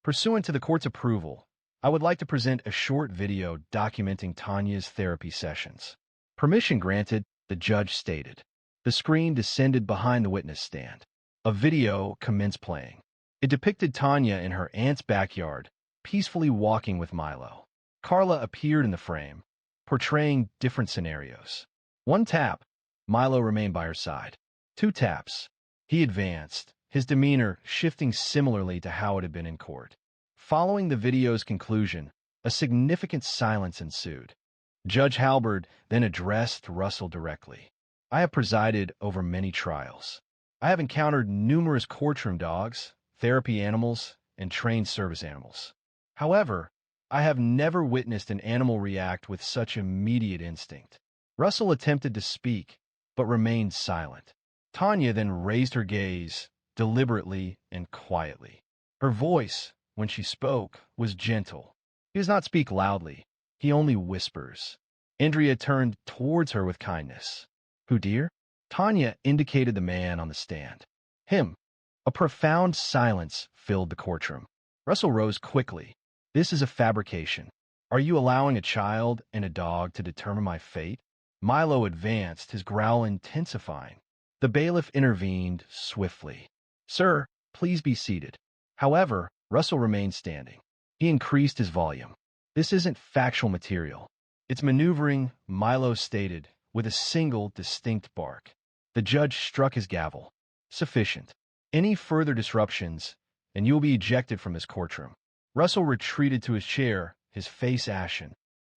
Pursuant to the court's approval, I would like to present a short video documenting Tanya's therapy sessions. Permission granted, the judge stated. The screen descended behind the witness stand. A video commenced playing. It depicted Tanya in her aunt's backyard, peacefully walking with Milo. Carla appeared in the frame, portraying different scenarios. 1 tap, Milo remained by her side. 2 taps, he advanced, his demeanor shifting similarly to how it had been in court. Following the video's conclusion, a significant silence ensued. Judge Halberd then addressed Russell directly. I have presided over many trials. I have encountered numerous courtroom dogs, therapy animals, and trained service animals. However, I have never witnessed an animal react with such immediate instinct. Russell attempted to speak, but remained silent. Tanya then raised her gaze, deliberately and quietly. Her voice, when she spoke, was gentle. He does not speak loudly. He only whispers. Andrea turned towards her with kindness. Who, dear? Tanya indicated the man on the stand. Him. A profound silence filled the courtroom. Russell rose quickly. This is a fabrication. Are you allowing a child and a dog to determine my fate? Milo advanced, his growl intensifying. The bailiff intervened swiftly. Sir, please be seated. However, Russell remained standing. He increased his volume. This isn't factual material. It's maneuvering, Milo stated, with a single distinct bark. The judge struck his gavel. Sufficient. Any further disruptions, and you will be ejected from this courtroom. Russell retreated to his chair, his face ashen.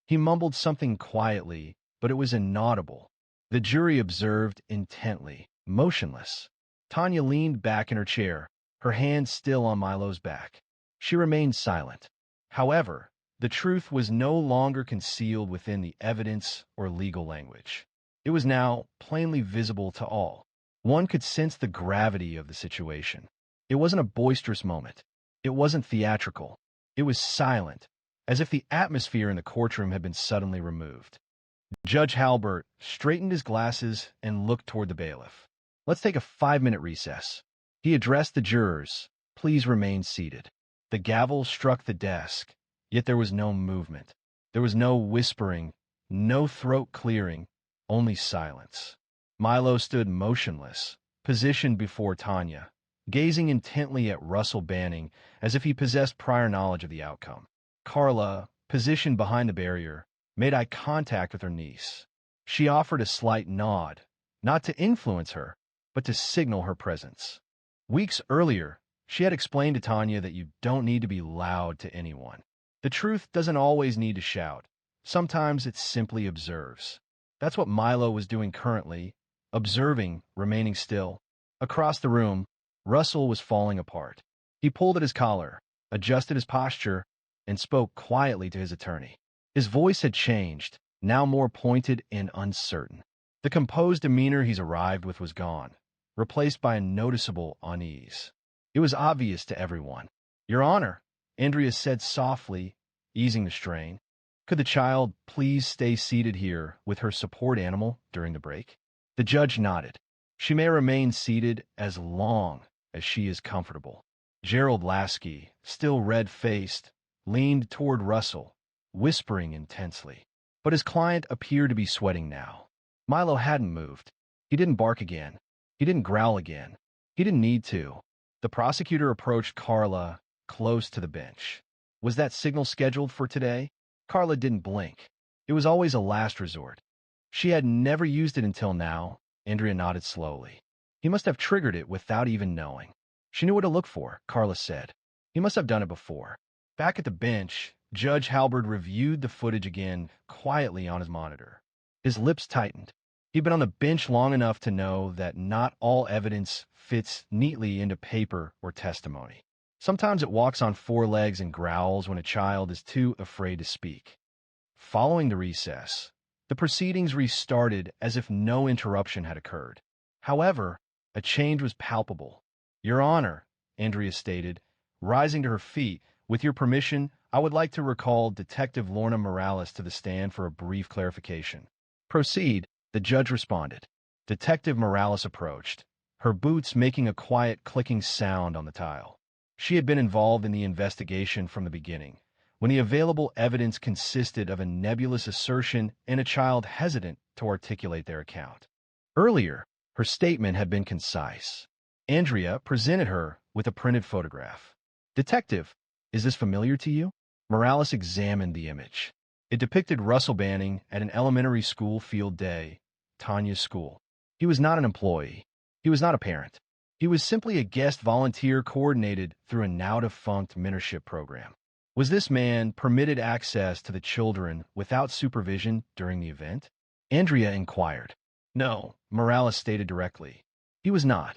He mumbled something quietly, but it was inaudible. The jury observed intently, motionless. Tanya leaned back in her chair, her hand still on Milo's back. She remained silent. However, the truth was no longer concealed within the evidence or legal language. It was now plainly visible to all. One could sense the gravity of the situation. It wasn't a boisterous moment. It wasn't theatrical. It was silent, as if the atmosphere in the courtroom had been suddenly removed. Judge Halbert straightened his glasses and looked toward the bailiff. Let's take a 5-minute recess. He addressed the jurors. Please remain seated. The gavel struck the desk, yet there was no movement. There was no whispering, no throat clearing, only silence. Milo stood motionless, positioned before Tanya, gazing intently at Russell Banning as if he possessed prior knowledge of the outcome. Carla, positioned behind the barrier, made eye contact with her niece. She offered a slight nod, not to influence her, but to signal her presence. Weeks earlier, she had explained to Tanya that you don't need to be loud to anyone. The truth doesn't always need to shout. Sometimes it simply observes. That's what Milo was doing currently, observing, remaining still. Across the room, Russell was falling apart. He pulled at his collar, adjusted his posture, and spoke quietly to his attorney. His voice had changed, now more pointed and uncertain. The composed demeanor he's arrived with was gone, replaced by a noticeable unease. It was obvious to everyone. Your Honor, Andrea said softly, easing the strain. Could the child please stay seated here with her support animal during the break? The judge nodded. She may remain seated as long as she is comfortable. Gerald Lasky, still red-faced, leaned toward Russell, whispering intensely. But his client appeared to be sweating now. Milo hadn't moved. He didn't bark again. He didn't growl again. He didn't need to. The prosecutor approached Carla close to the bench. Was that signal scheduled for today? Carla didn't blink. It was always a last resort. She had never used it until now. Andrea nodded slowly. He must have triggered it without even knowing. She knew what to look for, Carla said. He must have done it before. Back at the bench, Judge Halbert reviewed the footage again quietly on his monitor. His lips tightened. He'd been on the bench long enough to know that not all evidence fits neatly into paper or testimony. Sometimes it walks on four legs and growls when a child is too afraid to speak. Following the recess, the proceedings restarted as if no interruption had occurred. However, a change was palpable. Your Honor, Andrea stated, rising to her feet, with your permission, I would like to recall Detective Lorna Morales to the stand for a brief clarification. Proceed, the judge responded. Detective Morales approached, her boots making a quiet clicking sound on the tile. She had been involved in the investigation from the beginning, when the available evidence consisted of a nebulous assertion and a child hesitant to articulate their account. Earlier, her statement had been concise. Andrea presented her with a printed photograph. Detective, is this familiar to you? Morales examined the image. It depicted Russell Banning at an elementary school field day, Tanya's school. He was not an employee. He was not a parent. He was simply a guest volunteer coordinated through a now-defunct mentorship program. Was this man permitted access to the children without supervision during the event? Andrea inquired. No, Morales stated directly. He was not.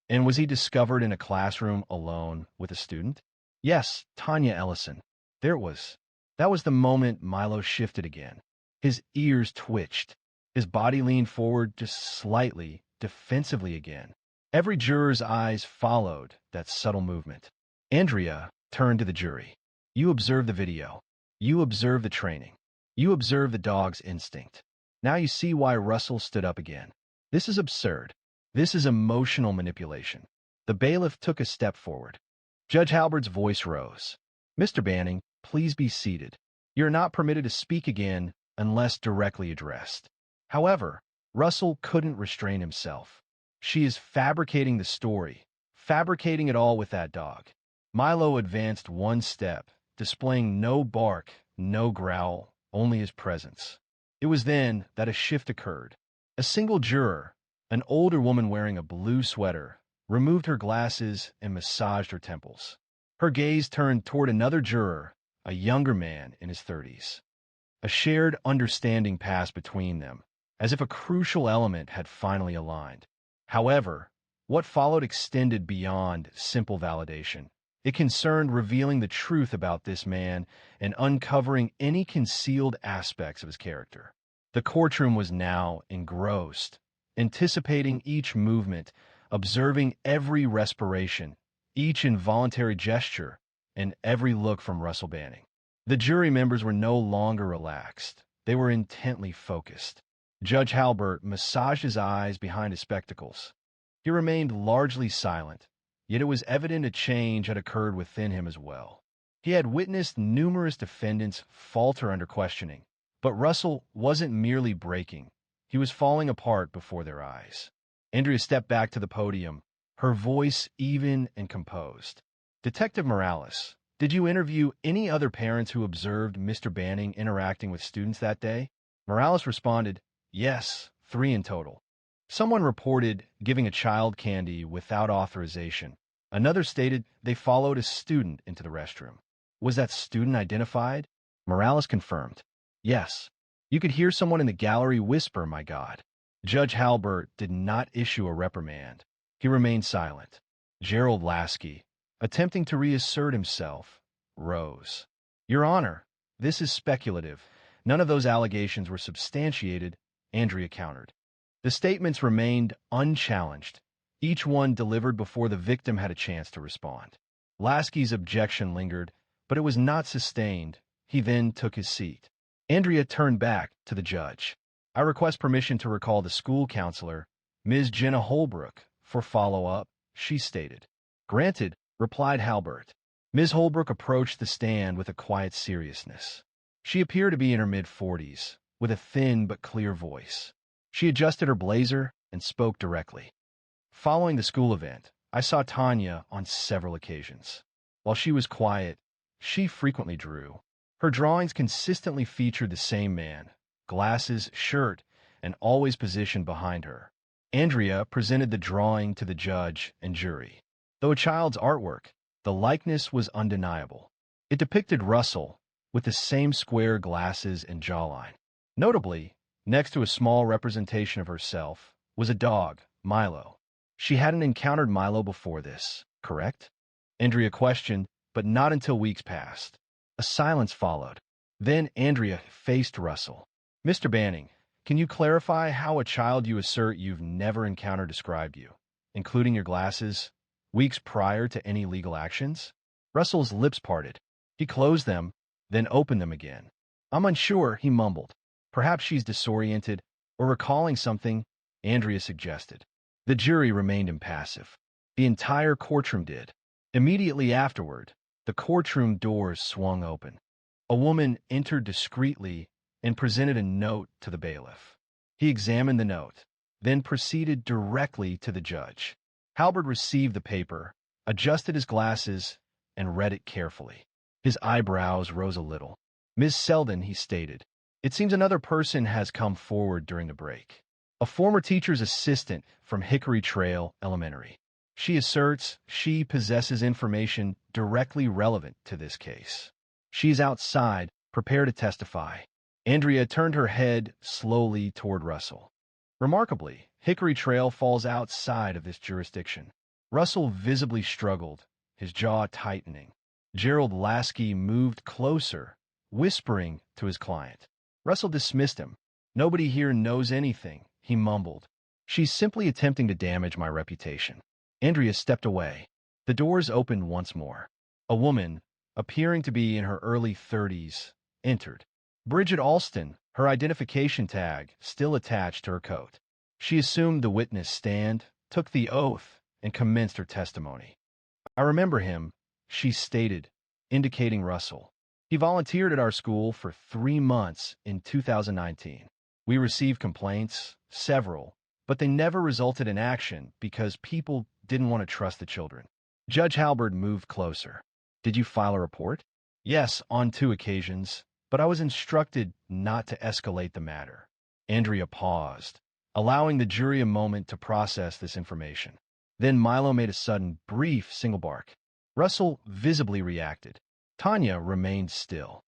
And was he discovered in a classroom alone with a student? Yes, Tanya Ellison. There it was. That was the moment Milo shifted again. His ears twitched. His body leaned forward just slightly, defensively again. Every juror's eyes followed that subtle movement. Andrea turned to the jury. You observe the video. You observe the training. You observe the dog's instinct. Now you see why Russell stood up again. This is absurd. This is emotional manipulation. The bailiff took a step forward. Judge Halbert's voice rose. Mr. Banning, please be seated. You're not permitted to speak again unless directly addressed. However, Russell couldn't restrain himself. She is fabricating the story, fabricating it all with that dog. Milo advanced one step, displaying no bark, no growl, only his presence. It was then that a shift occurred. A single juror, an older woman wearing a blue sweater, removed her glasses and massaged her temples. Her gaze turned toward another juror, a younger man in his 30s. A shared understanding passed between them, as if a crucial element had finally aligned. However, what followed extended beyond simple validation. It concerned revealing the truth about this man and uncovering any concealed aspects of his character. The courtroom was now engrossed, anticipating each movement, observing every respiration, each involuntary gesture, and every look from Russell Banning. The jury members were no longer relaxed. They were intently focused. Judge Halbert massaged his eyes behind his spectacles. He remained largely silent, yet it was evident a change had occurred within him as well. He had witnessed numerous defendants falter under questioning, but Russell wasn't merely breaking. He was falling apart before their eyes. Andrea stepped back to the podium, her voice even and composed. Detective Morales, did you interview any other parents who observed Mr. Banning interacting with students that day? Morales responded, yes, 3 in total. Someone reported giving a child candy without authorization. Another stated they followed a student into the restroom. Was that student identified? Morales confirmed. Yes. You could hear someone in the gallery whisper, my God. Judge Halbert did not issue a reprimand. He remained silent. Gerald Lasky, attempting to reassert himself, rose. Your Honor, this is speculative. None of those allegations were substantiated, Andrea countered. The statements remained unchallenged, each one delivered before the victim had a chance to respond. Lasky's objection lingered, but it was not sustained. He then took his seat. Andrea turned back to the judge. I request permission to recall the school counselor, Ms. Jenna Holbrook, for follow-up, she stated. Granted, replied Halbert. Ms. Holbrook approached the stand with a quiet seriousness. She appeared to be in her mid-40s, with a thin but clear voice. She adjusted her blazer and spoke directly. Following the school event, I saw Tanya on several occasions. While she was quiet, she frequently drew. Her drawings consistently featured the same man, glasses, shirt, and always positioned behind her. Andrea presented the drawing to the judge and jury. Though a child's artwork, the likeness was undeniable. It depicted Russell with the same square glasses and jawline. Notably, next to a small representation of herself was a dog, Milo. She hadn't encountered Milo before this, correct? Andrea questioned, but not until weeks passed. A silence followed. Then Andrea faced Russell. Mr. Banning, can you clarify how a child you assert you've never encountered described you, including your glasses, weeks prior to any legal actions? Russell's lips parted. He closed them, then opened them again. I'm unsure, he mumbled. Perhaps she's disoriented or recalling something, Andrea suggested. The jury remained impassive. The entire courtroom did. Immediately afterward, the courtroom doors swung open. A woman entered discreetly and presented a note to the bailiff. He examined the note, then proceeded directly to the judge. Halberd received the paper, adjusted his glasses, and read it carefully. His eyebrows rose a little. Ms. Selden, he stated, it seems another person has come forward during the break. A former teacher's assistant from Hickory Trail Elementary. She asserts she possesses information directly relevant to this case. She's outside, prepared to testify. Andrea turned her head slowly toward Russell. Remarkably, Hickory Trail falls outside of this jurisdiction. Russell visibly struggled, his jaw tightening. Gerald Lasky moved closer, whispering to his client. Russell dismissed him. Nobody here knows anything, he mumbled. She's simply attempting to damage my reputation. Andrea stepped away. The doors opened once more. A woman, appearing to be in her early 30s, entered. Bridget Alston, her identification tag still attached to her coat. She assumed the witness stand, took the oath, and commenced her testimony. I remember him, she stated, indicating Russell. He volunteered at our school for 3 months in 2019. We received complaints, several, but they never resulted in action because people didn't want to trust the children. Judge Halberd moved closer. Did you file a report? Yes, on 2 occasions, but I was instructed not to escalate the matter. Andrea paused, allowing the jury a moment to process this information. Then Milo made a sudden, brief single bark. Russell visibly reacted. Tanya remained still.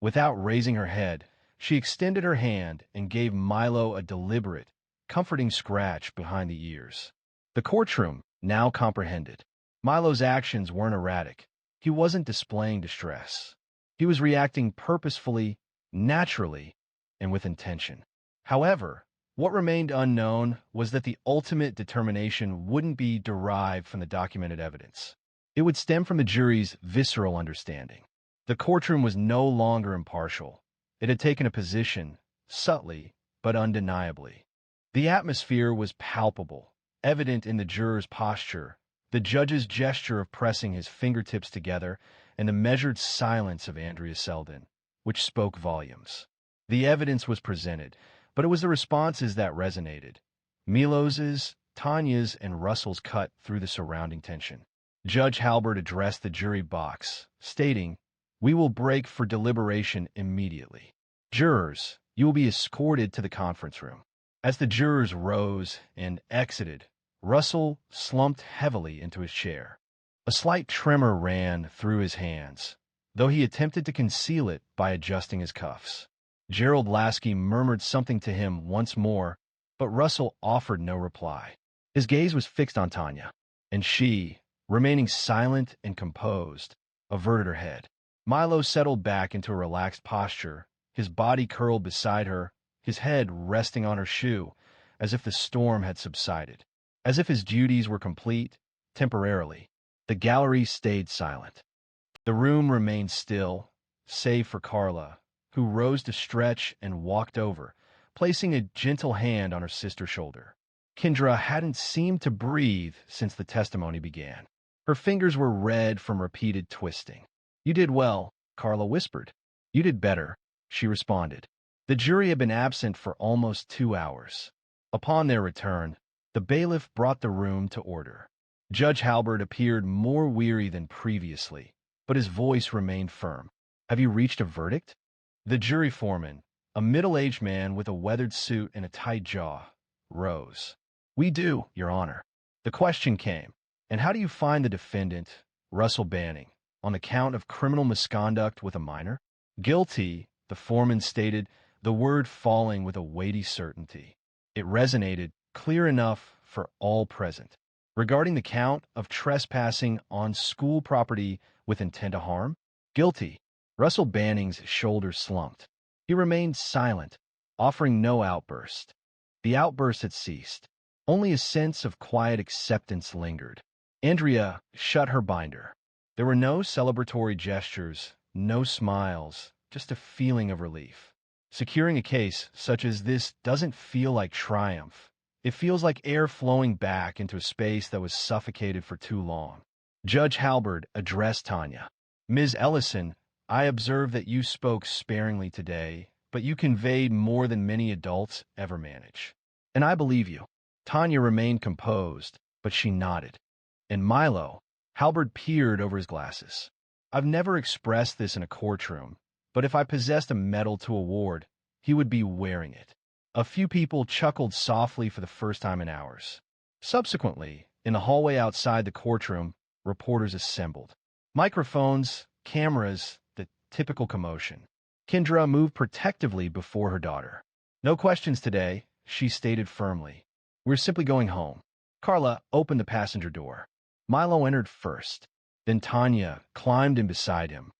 Without raising her head, she extended her hand and gave Milo a deliberate, comforting scratch behind the ears. The courtroom now comprehended. Milo's actions weren't erratic. He wasn't displaying distress. He was reacting purposefully, naturally, and with intention. However, what remained unknown was that the ultimate determination wouldn't be derived from the documented evidence. It would stem from the jury's visceral understanding. The courtroom was no longer impartial. It had taken a position, subtly but undeniably. The atmosphere was palpable, evident in the juror's posture, the judge's gesture of pressing his fingertips together, and the measured silence of Andrea Selden, which spoke volumes. The evidence was presented, but it was the responses that resonated. Milos's, Tanya's, and Russell's cut through the surrounding tension. Judge Halberd addressed the jury box, stating, "We will break for deliberation immediately. Jurors, you will be escorted to the conference room." As the jurors rose and exited, Russell slumped heavily into his chair. A slight tremor ran through his hands, though he attempted to conceal it by adjusting his cuffs. Gerald Lasky murmured something to him once more, but Russell offered no reply. His gaze was fixed on Tanya, and she, remaining silent and composed, averted her head. Milo settled back into a relaxed posture, his body curled beside her, his head resting on her shoe, as if the storm had subsided. As if his duties were complete, temporarily, the gallery stayed silent. The room remained still, save for Carla, who rose to stretch and walked over, placing a gentle hand on her sister's shoulder. Kendra hadn't seemed to breathe since the testimony began. Her fingers were red from repeated twisting. "You did well," Carla whispered. "You did better," she responded. The jury had been absent for almost 2 hours. Upon their return, the bailiff brought the room to order. Judge Halberd appeared more weary than previously, but his voice remained firm. "Have you reached a verdict?" The jury foreman, A middle-aged man with a weathered suit and a tight jaw rose. "We do, Your Honor." The question came, "And how do you find the defendant, Russell Banning, on the count of criminal misconduct with a minor?" "Guilty," the foreman stated, the word falling with a weighty certainty. It resonated, clear enough for all present. "Regarding the count of trespassing on school property with intent to harm?" "Guilty." Russell Banning's shoulders slumped. He remained silent, offering no outburst. The outburst had ceased. Only a sense of quiet acceptance lingered. Andrea shut her binder. There were no celebratory gestures, no smiles, just a feeling of relief. Securing a case such as this doesn't feel like triumph. It feels like air flowing back into a space that was suffocated for too long. Judge Halberd addressed Tanya. "Ms. Ellison, I observe that you spoke sparingly today, but you conveyed more than many adults ever manage. And I believe you." Tanya remained composed, but she nodded. "And Milo," Halberd peered over his glasses. "I've never expressed this in a courtroom, but if I possessed a medal to award, he would be wearing it." A few people chuckled softly for the first time in hours. Subsequently, in the hallway outside the courtroom, reporters assembled. Microphones, cameras, the typical commotion. Kendra moved protectively before her daughter. "No questions today," she stated firmly. "We're simply going home." Carla opened the passenger door. Milo entered first. Then Tanya climbed in beside him.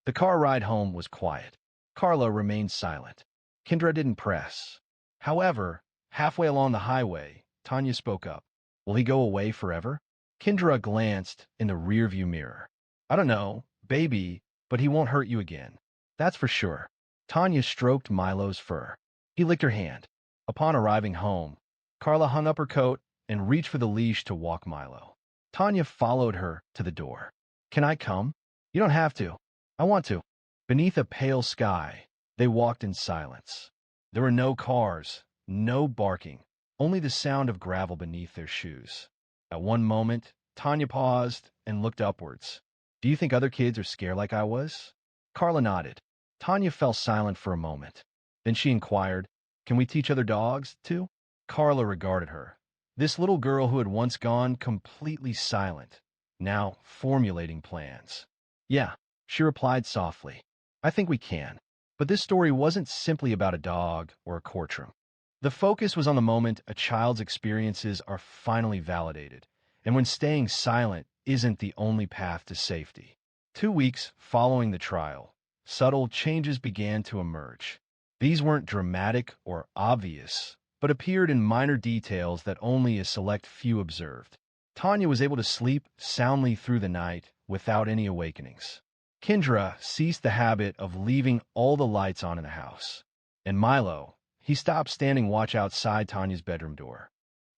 The car ride home was quiet. Carla remained silent. Kendra didn't press. However, halfway along the highway, Tanya spoke up. "Will he go away forever?" Kendra glanced in the rearview mirror. "I don't know, baby, but he won't hurt you again. That's for sure." Tanya stroked Milo's fur. He licked her hand. Upon arriving home, Carla hung up her coat and reached for the leash to walk Milo. Tanya followed her to the door. "Can I come?" "You don't have to." "I want to." Beneath a pale sky, they walked in silence. There were no cars, no barking, only the sound of gravel beneath their shoes. At one moment, Tanya paused and looked upwards. "Do you think other kids are scared like I was?" Carla nodded. Tanya fell silent for a moment. Then she inquired, "Can we teach other dogs, too?" Carla regarded her. This little girl who had once gone completely silent, now formulating plans. "Yeah," she replied softly. "I think we can." But this story wasn't simply about a dog or a courtroom. The focus was on the moment a child's experiences are finally validated, and when staying silent isn't the only path to safety. 2 weeks following the trial, subtle changes began to emerge. These weren't dramatic or obvious, but appeared in minor details that only a select few observed. Tanya was able to sleep soundly through the night without any awakenings. Kendra ceased the habit of leaving all the lights on in the house. And Milo, he stopped standing watch outside Tanya's bedroom door.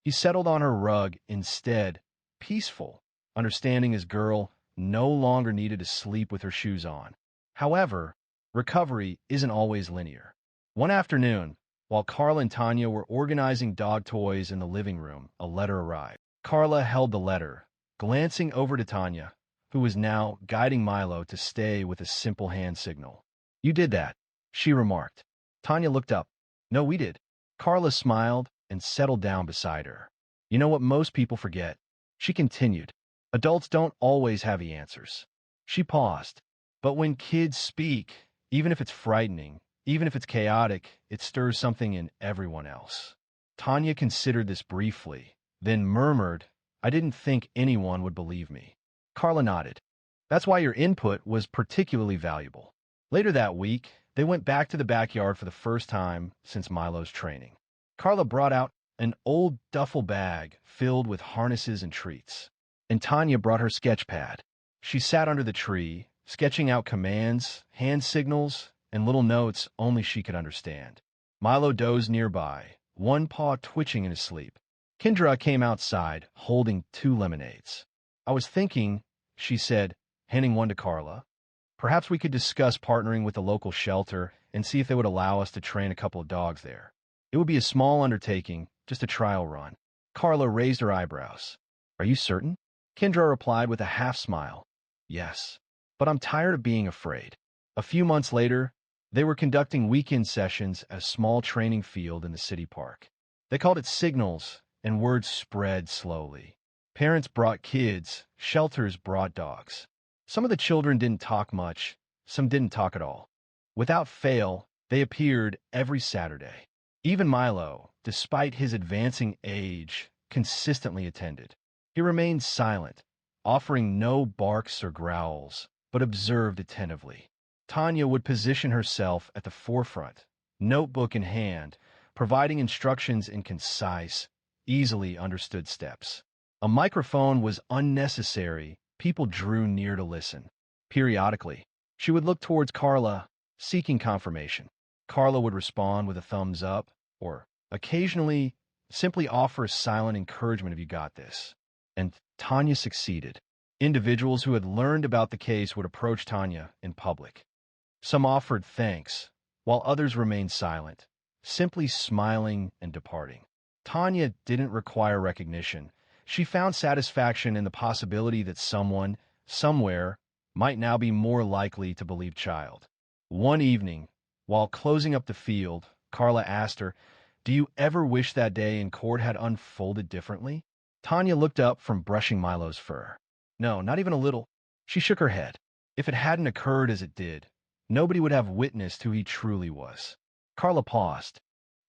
He settled on her rug instead, peaceful, understanding his girl no longer needed to sleep with her shoes on. However, recovery isn't always linear. One afternoon, while Carla and Tanya were organizing dog toys in the living room, a letter arrived. Carla held the letter, glancing over to Tanya, who was now guiding Milo to stay with a simple hand signal. "You did that," she remarked. Tanya looked up. "No, we did." Carla smiled and settled down beside her. "You know what most people forget?" She continued. "Adults don't always have the answers." She paused. "But when kids speak, even if it's frightening, even if it's chaotic, it stirs something in everyone else." Tanya considered this briefly, then murmured, "I didn't think anyone would believe me." Carla nodded. "That's why your input was particularly valuable." Later that week, they went back to the backyard for the first time since Milo's training. Carla brought out an old duffel bag filled with harnesses and treats, and Tanya brought her sketch pad. She sat under the tree, sketching out commands, hand signals, and little notes only she could understand. Milo dozed nearby, one paw twitching in his sleep. Kendra came outside, holding 2 lemonades. "I was thinking," she said, handing one to Carla, "perhaps we could discuss partnering with a local shelter and see if they would allow us to train a couple of dogs there. It would be a small undertaking, just a trial run." Carla raised her eyebrows. "Are you certain?" Kendra replied with a half smile. "Yes, but I'm tired of being afraid." A few months later, They were conducting weekend sessions at a small training field in the city park. They called it signals, and word spread slowly. Parents brought kids, shelters brought dogs. Some of the children didn't talk much, some didn't talk at all. Without fail, they appeared every Saturday. Even Milo, despite his advancing age, consistently attended. He remained silent, offering no barks or growls, but observed attentively. Tanya would position herself at the forefront, notebook in hand, providing instructions in concise, easily understood steps. A microphone was unnecessary. People drew near to listen. Periodically, she would look towards Carla, seeking confirmation. Carla would respond with a thumbs up, or occasionally simply offer silent encouragement if you got this. And Tanya succeeded. Individuals who had learned about the case would approach Tanya in public. Some offered thanks, while others remained silent, simply smiling and departing. Tanya didn't require recognition. She found satisfaction in the possibility that someone, somewhere, might now be more likely to believe child. One evening, while closing up the field, Carla asked her, "Do you ever wish that day in court had unfolded differently?" Tanya looked up from brushing Milo's fur. No, not even a little. She shook her head. If it hadn't occurred as it did, nobody would have witnessed who he truly was. Carla paused.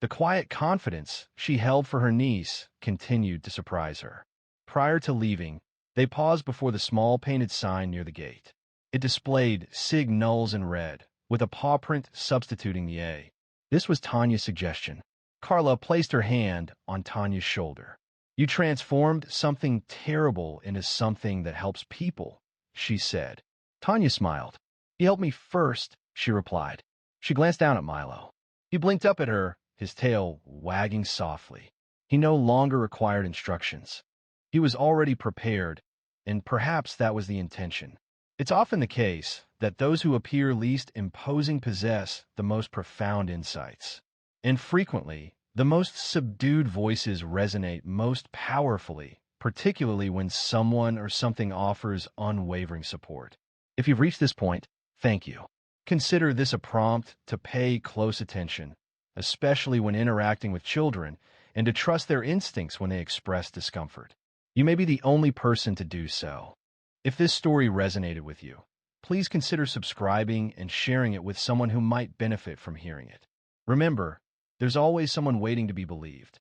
The quiet confidence she held for her niece continued to surprise her. Prior to leaving, they paused before the small painted sign near the gate. It displayed sig nulls in red, with a paw print substituting the A. This was Tanya's suggestion. Carla placed her hand on Tanya's shoulder. "You transformed something terrible into something that helps people," she said. Tanya smiled. "He helped me first," she replied. She glanced down at Milo. He blinked up at her, his tail wagging softly. He no longer required instructions. He was already prepared, and perhaps that was the intention. It's often the case that those who appear least imposing possess the most profound insights. And frequently, the most subdued voices resonate most powerfully, particularly when someone or something offers unwavering support. If you've reached this point, thank you. Consider this a prompt to pay close attention, especially when interacting with children, and to trust their instincts when they express discomfort. You may be the only person to do so. If this story resonated with you, please consider subscribing and sharing it with someone who might benefit from hearing it. Remember, there's always someone waiting to be believed.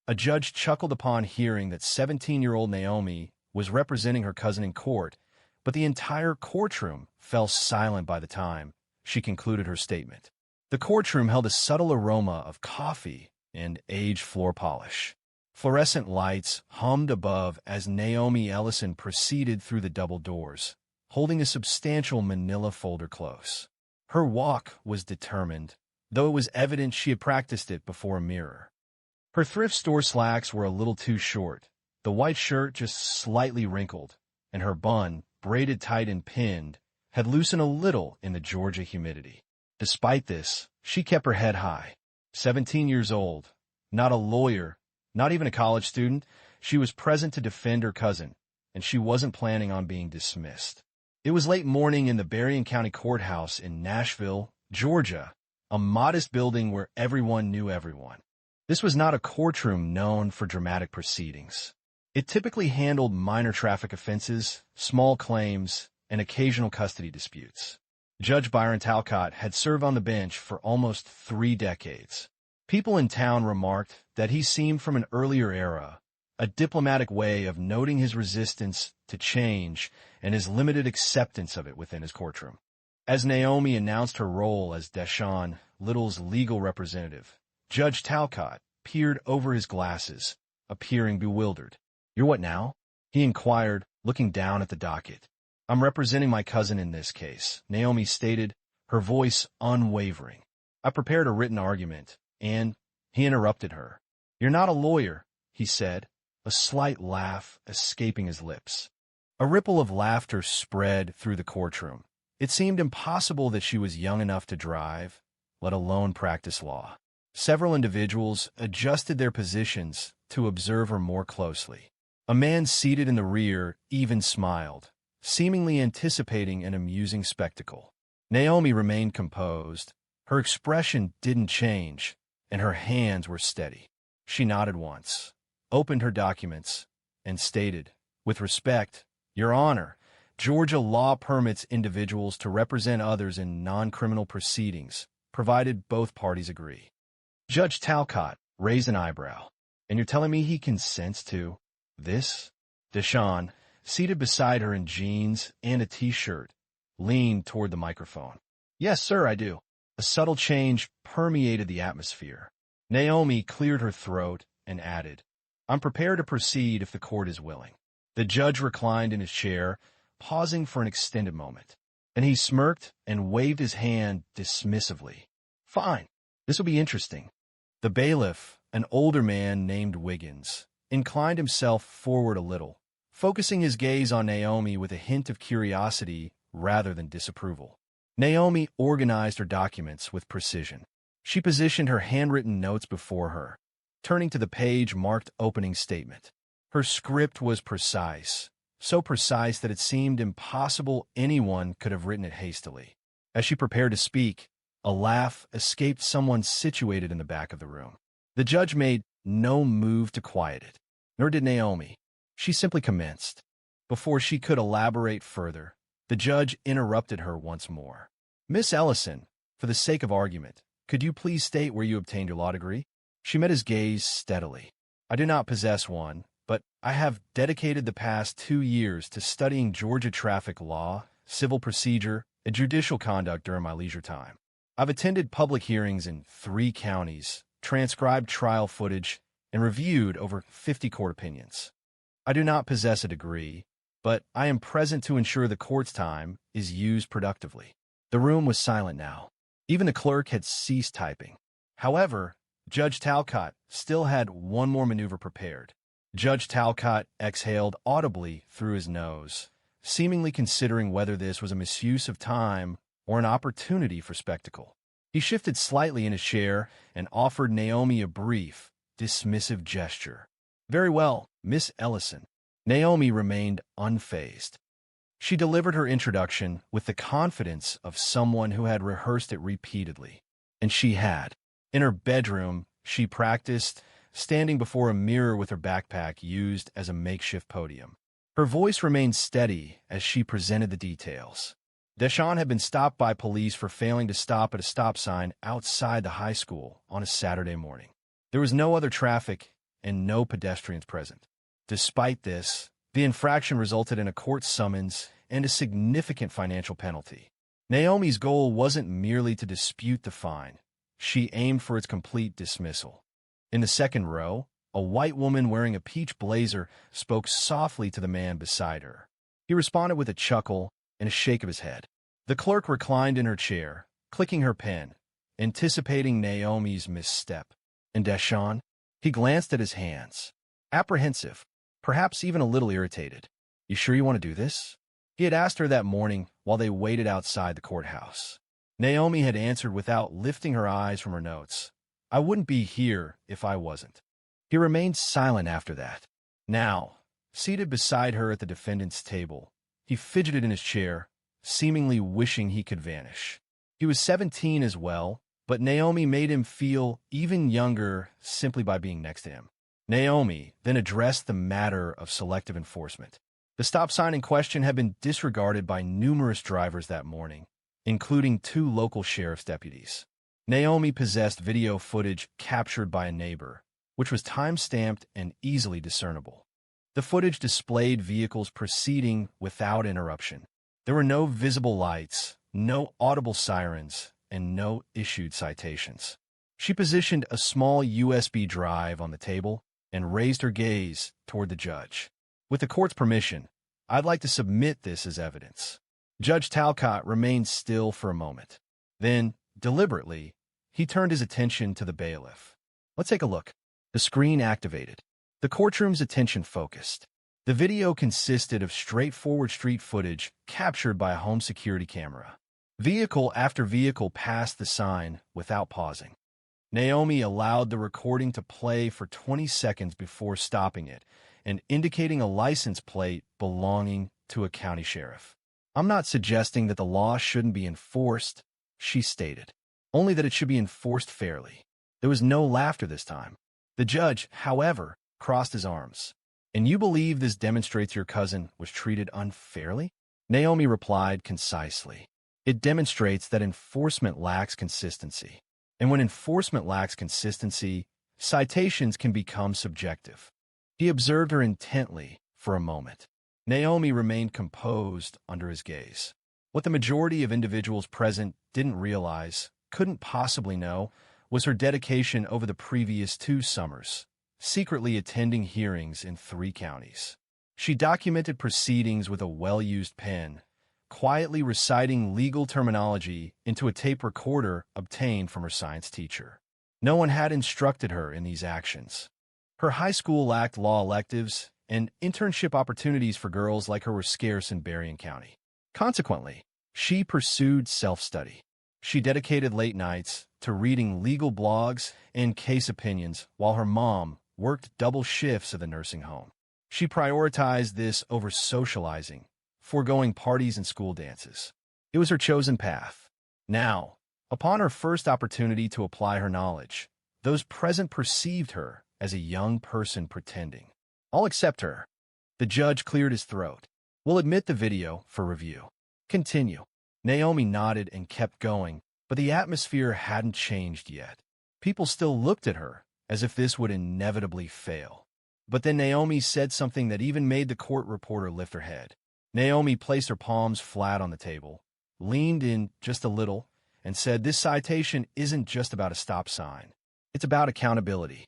A judge chuckled upon hearing that 17-year-old Naomi was representing her cousin in court, but the entire courtroom fell silent by the time she concluded her statement. The courtroom held a subtle aroma of coffee and aged floor polish. Fluorescent lights hummed above as Naomi Ellison proceeded through the double doors, holding a substantial manila folder close. Her walk was determined, though it was evident she had practiced it before a mirror. Her thrift store slacks were a little too short, the white shirt just slightly wrinkled, and her bun, braided tight and pinned, had loosened a little in the Georgia humidity. Despite this, she kept her head high. 17 years old, not a lawyer, not even a college student, she was present to defend her cousin, and she wasn't planning on being dismissed. It was late morning in the Berrien County Courthouse in Nashville, Georgia, a modest building where everyone knew everyone. This was not a courtroom known for dramatic proceedings. It typically handled minor traffic offenses, small claims, and occasional custody disputes. Judge Byron Talcott had served on the bench for almost 3 decades. People in town remarked that he seemed from an earlier era, a diplomatic way of noting his resistance to change and his limited acceptance of it within his courtroom. As Naomi announced her role as Deshaun Little's legal representative, Judge Talcott peered over his glasses, appearing bewildered. "You're what now?" he inquired, looking down at the docket. "I'm representing my cousin in this case," Naomi stated, her voice unwavering. "I prepared a written argument, and—" He interrupted her. "You're not a lawyer," he said, a slight laugh escaping his lips. A ripple of laughter spread through the courtroom. It seemed impossible that she was young enough to drive, let alone practice law. Several individuals adjusted their positions to observe her more closely. A man seated in the rear even smiled, seemingly anticipating an amusing spectacle. Naomi remained composed. Her expression didn't change, and her hands were steady. She nodded once, opened her documents, and stated, with respect, "Your Honor, Georgia law permits individuals to represent others in non-criminal proceedings, provided both parties agree." Judge Talcott raised an eyebrow. "And you're telling me he consents to this?" Deshawn, seated beside her in jeans and a t-shirt, leaned toward the microphone. "Yes, sir, I do." A subtle change permeated the atmosphere. Naomi cleared her throat and added, "I'm prepared to proceed if the court is willing." The judge reclined in his chair, pausing for an extended moment. And he smirked and waved his hand dismissively. "Fine. This will be interesting." The bailiff, an older man named Wiggins, inclined himself forward a little, focusing his gaze on Naomi with a hint of curiosity rather than disapproval. Naomi organized her documents with precision. She positioned her handwritten notes before her, turning to the page marked Opening Statement. Her script was precise, so precise that it seemed impossible anyone could have written it hastily. As she prepared to speak, a laugh escaped someone situated in the back of the room. The judge made no move to quiet it, nor did Naomi. She simply commenced. Before she could elaborate further, the judge interrupted her once more. "Miss Ellison, for the sake of argument, could you please state where you obtained your law degree?" She met his gaze steadily. "I do not possess one, but I have dedicated the past 2 years to studying Georgia traffic law, civil procedure, and judicial conduct during my leisure time. I've attended public hearings in 3 counties, transcribed trial footage, and reviewed over 50 court opinions. I do not possess a degree, but I am present to ensure the court's time is used productively." The room was silent now. Even the clerk had ceased typing. However, Judge Talcott still had one more maneuver prepared. Judge Talcott exhaled audibly through his nose, seemingly considering whether this was a misuse of time or an opportunity for spectacle. He shifted slightly in his chair and offered Naomi a brief, dismissive gesture. "Very well, Miss Ellison." Naomi remained unfazed. She delivered her introduction with the confidence of someone who had rehearsed it repeatedly. And she had. In her bedroom, she practiced, standing before a mirror with her backpack used as a makeshift podium. Her voice remained steady as she presented the details. Deshawn had been stopped by police for failing to stop at a stop sign outside the high school on a Saturday morning. There was no other traffic and no pedestrians present. Despite this, the infraction resulted in a court summons and a significant financial penalty. Naomi's goal wasn't merely to dispute the fine. She aimed for its complete dismissal. In the second row, a white woman wearing a peach blazer spoke softly to the man beside her. He responded with a chuckle and a shake of his head. The clerk reclined in her chair, clicking her pen, anticipating Naomi's misstep. And Deshawn? He glanced at his hands, apprehensive, perhaps even a little irritated. "You sure you want to do this?" He had asked her that morning while they waited outside the courthouse. Naomi had answered without lifting her eyes from her notes. "I wouldn't be here if I wasn't." He remained silent after that. Now, seated beside her at the defendant's table, he fidgeted in his chair, seemingly wishing he could vanish. He was 17 as well, but Naomi made him feel even younger simply by being next to him. Naomi then addressed the matter of selective enforcement. The stop sign in question had been disregarded by numerous drivers that morning, including 2 local sheriff's deputies. Naomi possessed video footage captured by a neighbor, which was time-stamped and easily discernible. The footage displayed vehicles proceeding without interruption. There were no visible lights, no audible sirens, and no issued citations. She positioned a small USB drive on the table and raised her gaze toward the judge. "With the court's permission, I'd like to submit this as evidence." Judge Talcott remained still for a moment. Then, deliberately, he turned his attention to the bailiff. "Let's take a look." The screen activated. The courtroom's attention focused. The video consisted of straightforward street footage captured by a home security camera. Vehicle after vehicle passed the sign without pausing. Naomi allowed the recording to play for 20 seconds before stopping it and indicating a license plate belonging to a county sheriff. I'm not suggesting that the law shouldn't be enforced, she stated, only that it should be enforced fairly. There was no laughter this time. The judge, however, crossed his arms. And you believe this demonstrates your cousin was treated unfairly? Naomi replied concisely. It demonstrates that enforcement lacks consistency. And when enforcement lacks consistency, citations can become subjective. He observed her intently for a moment. Naomi remained composed under his gaze. What the majority of individuals present didn't realize, couldn't possibly know, was her dedication over the previous 2 summers, secretly attending hearings in 3 counties. She documented proceedings with a well-used pen, quietly reciting legal terminology into a tape recorder obtained from her science teacher. No one had instructed her in these actions. Her high school lacked law electives, and internship opportunities for girls like her were scarce in Berrien County. Consequently, she pursued self-study. She dedicated late nights to reading legal blogs and case opinions while her mom worked double shifts at the nursing home. She prioritized this over socializing, foregoing parties and school dances. It was her chosen path. Now, upon her first opportunity to apply her knowledge, those present perceived her as a young person pretending. I'll accept her. The judge cleared his throat. We'll admit the video for review. Continue. Naomi nodded and kept going, but the atmosphere hadn't changed yet. People still looked at her as if this would inevitably fail. But then Naomi said something that even made the court reporter lift her head. Naomi placed her palms flat on the table, leaned in just a little, and said, "This citation isn't just about a stop sign. It's about accountability.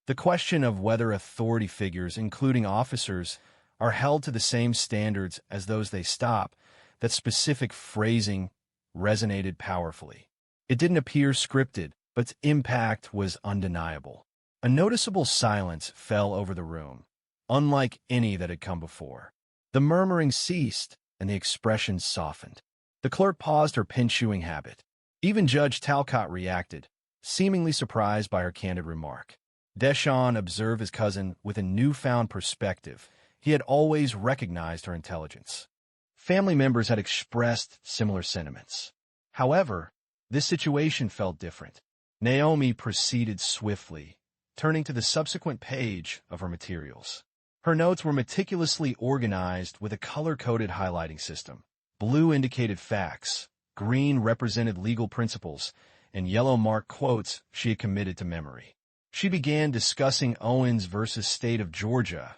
The question of whether authority figures, including officers, are held to the same standards as those they stop, that specific phrasing resonated powerfully. It didn't appear scripted, but its impact was undeniable. A noticeable silence fell over the room, unlike any that had come before. The murmuring ceased, and the expression softened. The clerk paused her pen-chewing habit. Even Judge Talcott reacted, seemingly surprised by her candid remark. Deshawn observed his cousin with a newfound perspective. He had always recognized her intelligence. Family members had expressed similar sentiments. However, this situation felt different. Naomi proceeded swiftly, turning to the subsequent page of her materials. Her notes were meticulously organized with a color-coded highlighting system. Blue indicated facts, green represented legal principles, and yellow marked quotes she had committed to memory. She began discussing Owens versus State of Georgia,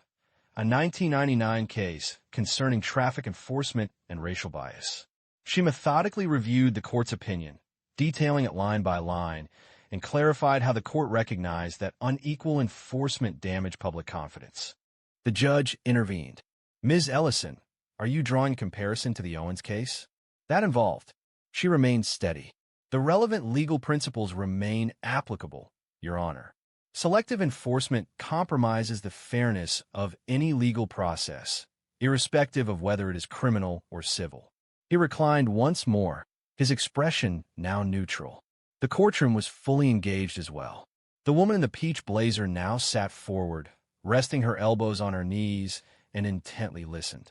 a 1999 case concerning traffic enforcement and racial bias. She methodically reviewed the court's opinion, detailing it line by line, and clarified how the court recognized that unequal enforcement damaged public confidence. The judge intervened. "Ms. Ellison, are you drawing comparison to the Owens case?" "That involved." She remained steady. "The relevant legal principles remain applicable, Your Honor. Selective enforcement compromises the fairness of any legal process, irrespective of whether it is criminal or civil." He reclined once more, his expression now neutral. The courtroom was fully engaged as well. The woman in the peach blazer now sat forward, resting her elbows on her knees, and intently listened.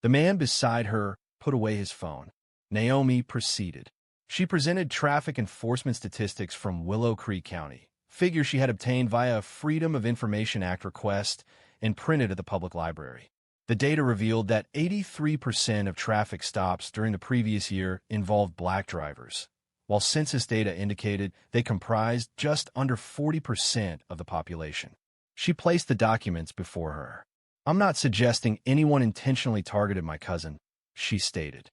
The man beside her put away his phone. Naomi proceeded. She presented traffic enforcement statistics from Willow Creek County, figures she had obtained via a Freedom of Information Act request and printed at the public library. The data revealed that 83% of traffic stops during the previous year involved black drivers, while census data indicated they comprised just under 40% of the population. She placed the documents before her. "I'm not suggesting anyone intentionally targeted my cousin," she stated.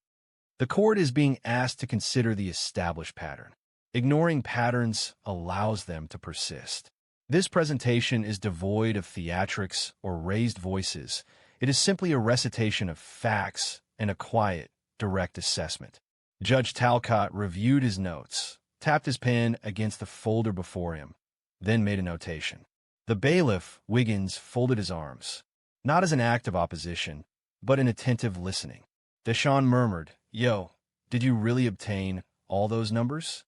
"The court is being asked to consider the established pattern. Ignoring patterns allows them to persist. This presentation is devoid of theatrics or raised voices. It is simply a recitation of facts and a quiet, direct assessment." Judge Talcott reviewed his notes, tapped his pen against the folder before him, then made a notation. The bailiff, Wiggins, folded his arms, not as an act of opposition, but in attentive listening. Deshawn murmured, "Yo, did you really obtain all those numbers?"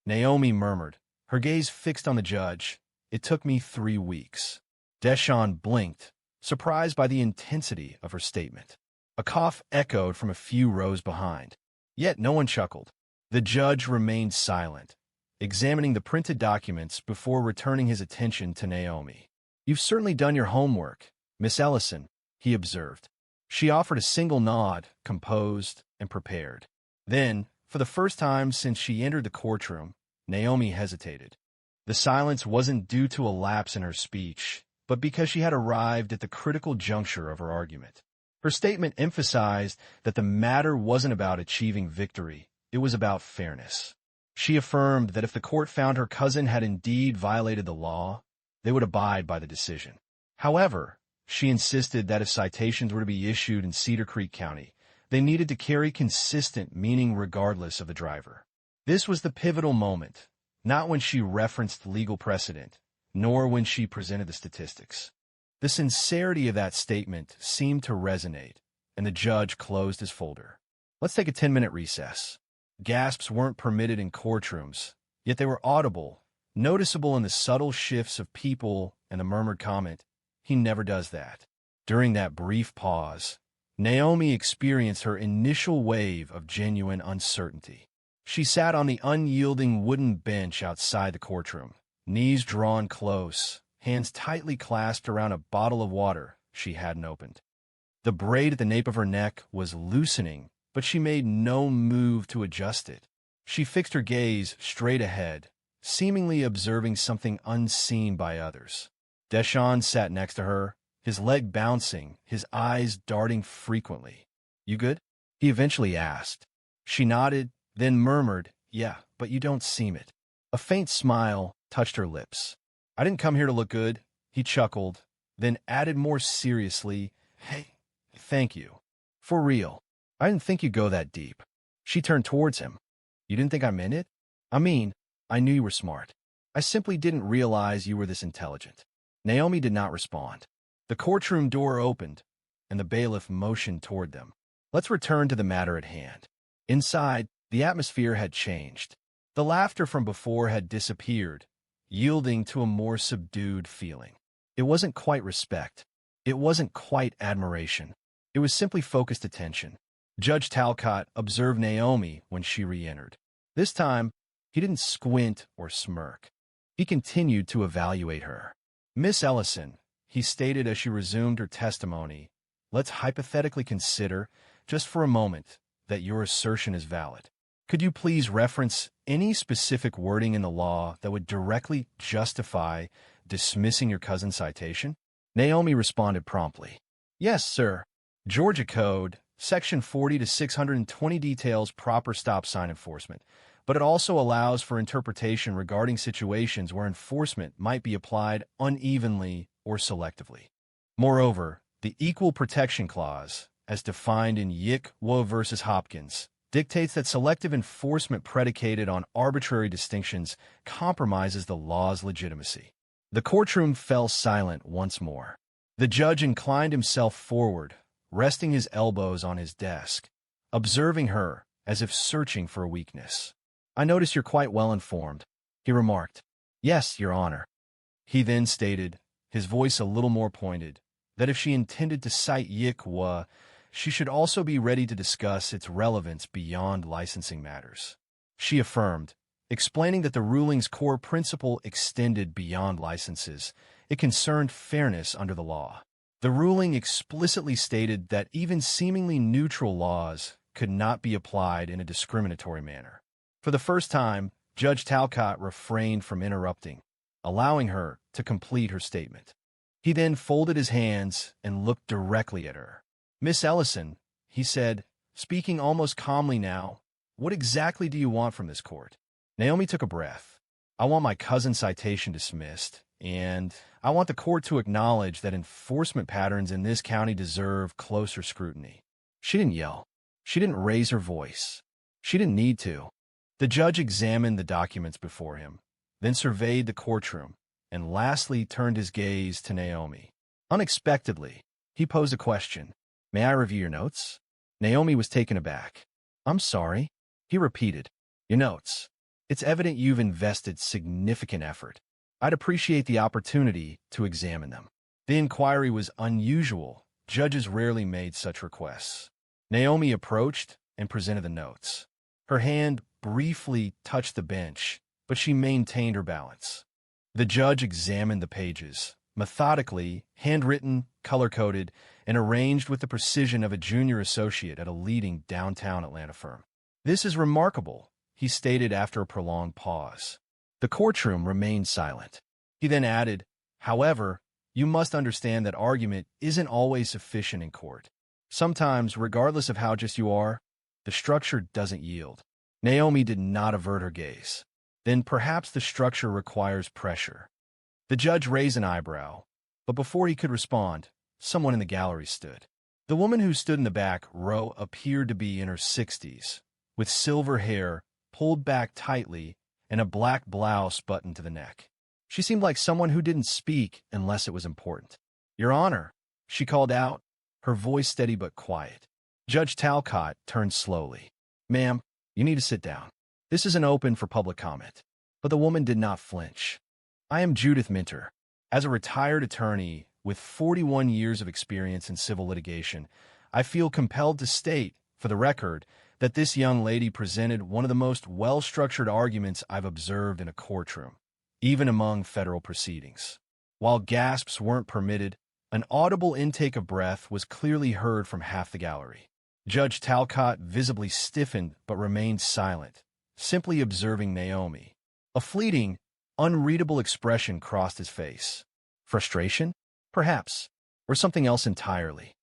Naomi murmured, her gaze fixed on the judge. "It took me 3 weeks." Deshawn blinked, surprised by the intensity of her statement. A cough echoed from a few rows behind. Yet no one chuckled. The judge remained silent, examining the printed documents before returning his attention to Naomi. "You've certainly done your homework, Miss Ellison," he observed. She offered a single nod, composed and prepared. Then, for the first time since she entered the courtroom, Naomi hesitated. The silence wasn't due to a lapse in her speech, but because she had arrived at the critical juncture of her argument. Her statement emphasized that the matter wasn't about achieving victory, it was about fairness. She affirmed that if the court found her cousin had indeed violated the law, they would abide by the decision. However, she insisted that if citations were to be issued in Cedar Creek County, they needed to carry consistent meaning regardless of the driver. This was the pivotal moment, not when she referenced legal precedent, nor when she presented the statistics. The sincerity of that statement seemed to resonate, and the judge closed his folder. "Let's take a 10-minute recess." Gasps weren't permitted in courtrooms, yet they were audible, noticeable in the subtle shifts of people and the murmured comment, "He never does that." During that brief pause, Naomi experienced her initial wave of genuine uncertainty. She sat on the unyielding wooden bench outside the courtroom, knees drawn close, hands tightly clasped around a bottle of water she hadn't opened. The braid at the nape of her neck was loosening, but she made no move to adjust it. She fixed her gaze straight ahead, seemingly observing something unseen by others. Deshawn sat next to her, his leg bouncing, his eyes darting frequently. "You good?" he eventually asked. She nodded, then murmured, "Yeah, but you don't seem it." A faint smile touched her lips. "I didn't come here to look good," he chuckled, then added more seriously, "Hey, thank you. For real. I didn't think you'd go that deep." She turned towards him. "You didn't think I meant it? I mean, I knew you were smart. I simply didn't realize you were this intelligent." Naomi did not respond. The courtroom door opened, and the bailiff motioned toward them. "Let's return to the matter at hand." Inside, the atmosphere had changed. The laughter from before had disappeared, yielding to a more subdued feeling. It wasn't quite respect. It wasn't quite admiration. It was simply focused attention. Judge Talcott observed Naomi when she re-entered. This time, he didn't squint or smirk. He continued to evaluate her. "Miss Ellison," he stated as she resumed her testimony, "let's hypothetically consider, just for a moment, that your assertion is valid. Could you please reference any specific wording in the law that would directly justify dismissing your cousin's citation?" Naomi responded promptly. "Yes, sir. Georgia Code, Section 40 to 620 details proper stop sign enforcement, but it also allows for interpretation regarding situations where enforcement might be applied unevenly or selectively. Moreover, the Equal Protection Clause, as defined in Yick W. v. Hopkins, dictates that selective enforcement predicated on arbitrary distinctions compromises the law's legitimacy." The courtroom fell silent once more. The judge inclined himself forward, resting his elbows on his desk, observing her as if searching for a weakness. "I notice you're quite well informed," he remarked. "Yes, Your Honor." He then stated, his voice a little more pointed, that if she intended to cite Yick W., she should also be ready to discuss its relevance beyond licensing matters. She affirmed, explaining that the ruling's core principle extended beyond licenses. It concerned fairness under the law. The ruling explicitly stated that even seemingly neutral laws could not be applied in a discriminatory manner. For the first time, Judge Talcott refrained from interrupting, allowing her to complete her statement. He then folded his hands and looked directly at her. "Miss Ellison," he said, speaking almost calmly now, "what exactly do you want from this court?" Naomi took a breath. "I want my cousin's citation dismissed, and I want the court to acknowledge that enforcement patterns in this county deserve closer scrutiny." She didn't yell. She didn't raise her voice. She didn't need to. The judge examined the documents before him, then surveyed the courtroom, and lastly turned his gaze to Naomi. Unexpectedly, he posed a question. "May I review your notes?" Naomi was taken aback. "I'm sorry," he repeated. "Your notes. It's evident you've invested significant effort. I'd appreciate the opportunity to examine them." The inquiry was unusual, Judges rarely made such requests. Naomi approached and presented the notes. Her hand briefly touched the bench, but she maintained her balance. The judge examined the pages, methodically, handwritten, color-coded, and arranged with the precision of a junior associate at a leading downtown Atlanta firm. "This is remarkable," he stated after a prolonged pause. The courtroom remained silent. He then added, "However, you must understand that argument isn't always sufficient in court. Sometimes, regardless of how just you are, the structure doesn't yield." Naomi did not avert her gaze. "Then perhaps the structure requires pressure." The judge raised an eyebrow, but before he could respond, someone in the gallery stood. The woman who stood in the back row appeared to be in her 60s, with silver hair pulled back tightly and a black blouse buttoned to the neck. She seemed like someone who didn't speak unless it was important. "Your Honor," she called out, her voice steady but quiet. Judge Talcott turned slowly. "Ma'am, you need to sit down. This isn't open for public comment." But the woman did not flinch. "I am Judith Minter. As a retired attorney with 41 years of experience in civil litigation, I feel compelled to state, for the record, that this young lady presented one of the most well-structured arguments I've observed in a courtroom, even among federal proceedings." While gasps weren't permitted, an audible intake of breath was clearly heard from half the gallery. Judge Talcott visibly stiffened but remained silent, simply observing Naomi. A fleeting, unreadable expression crossed his face. Frustration? Perhaps. Or something else entirely.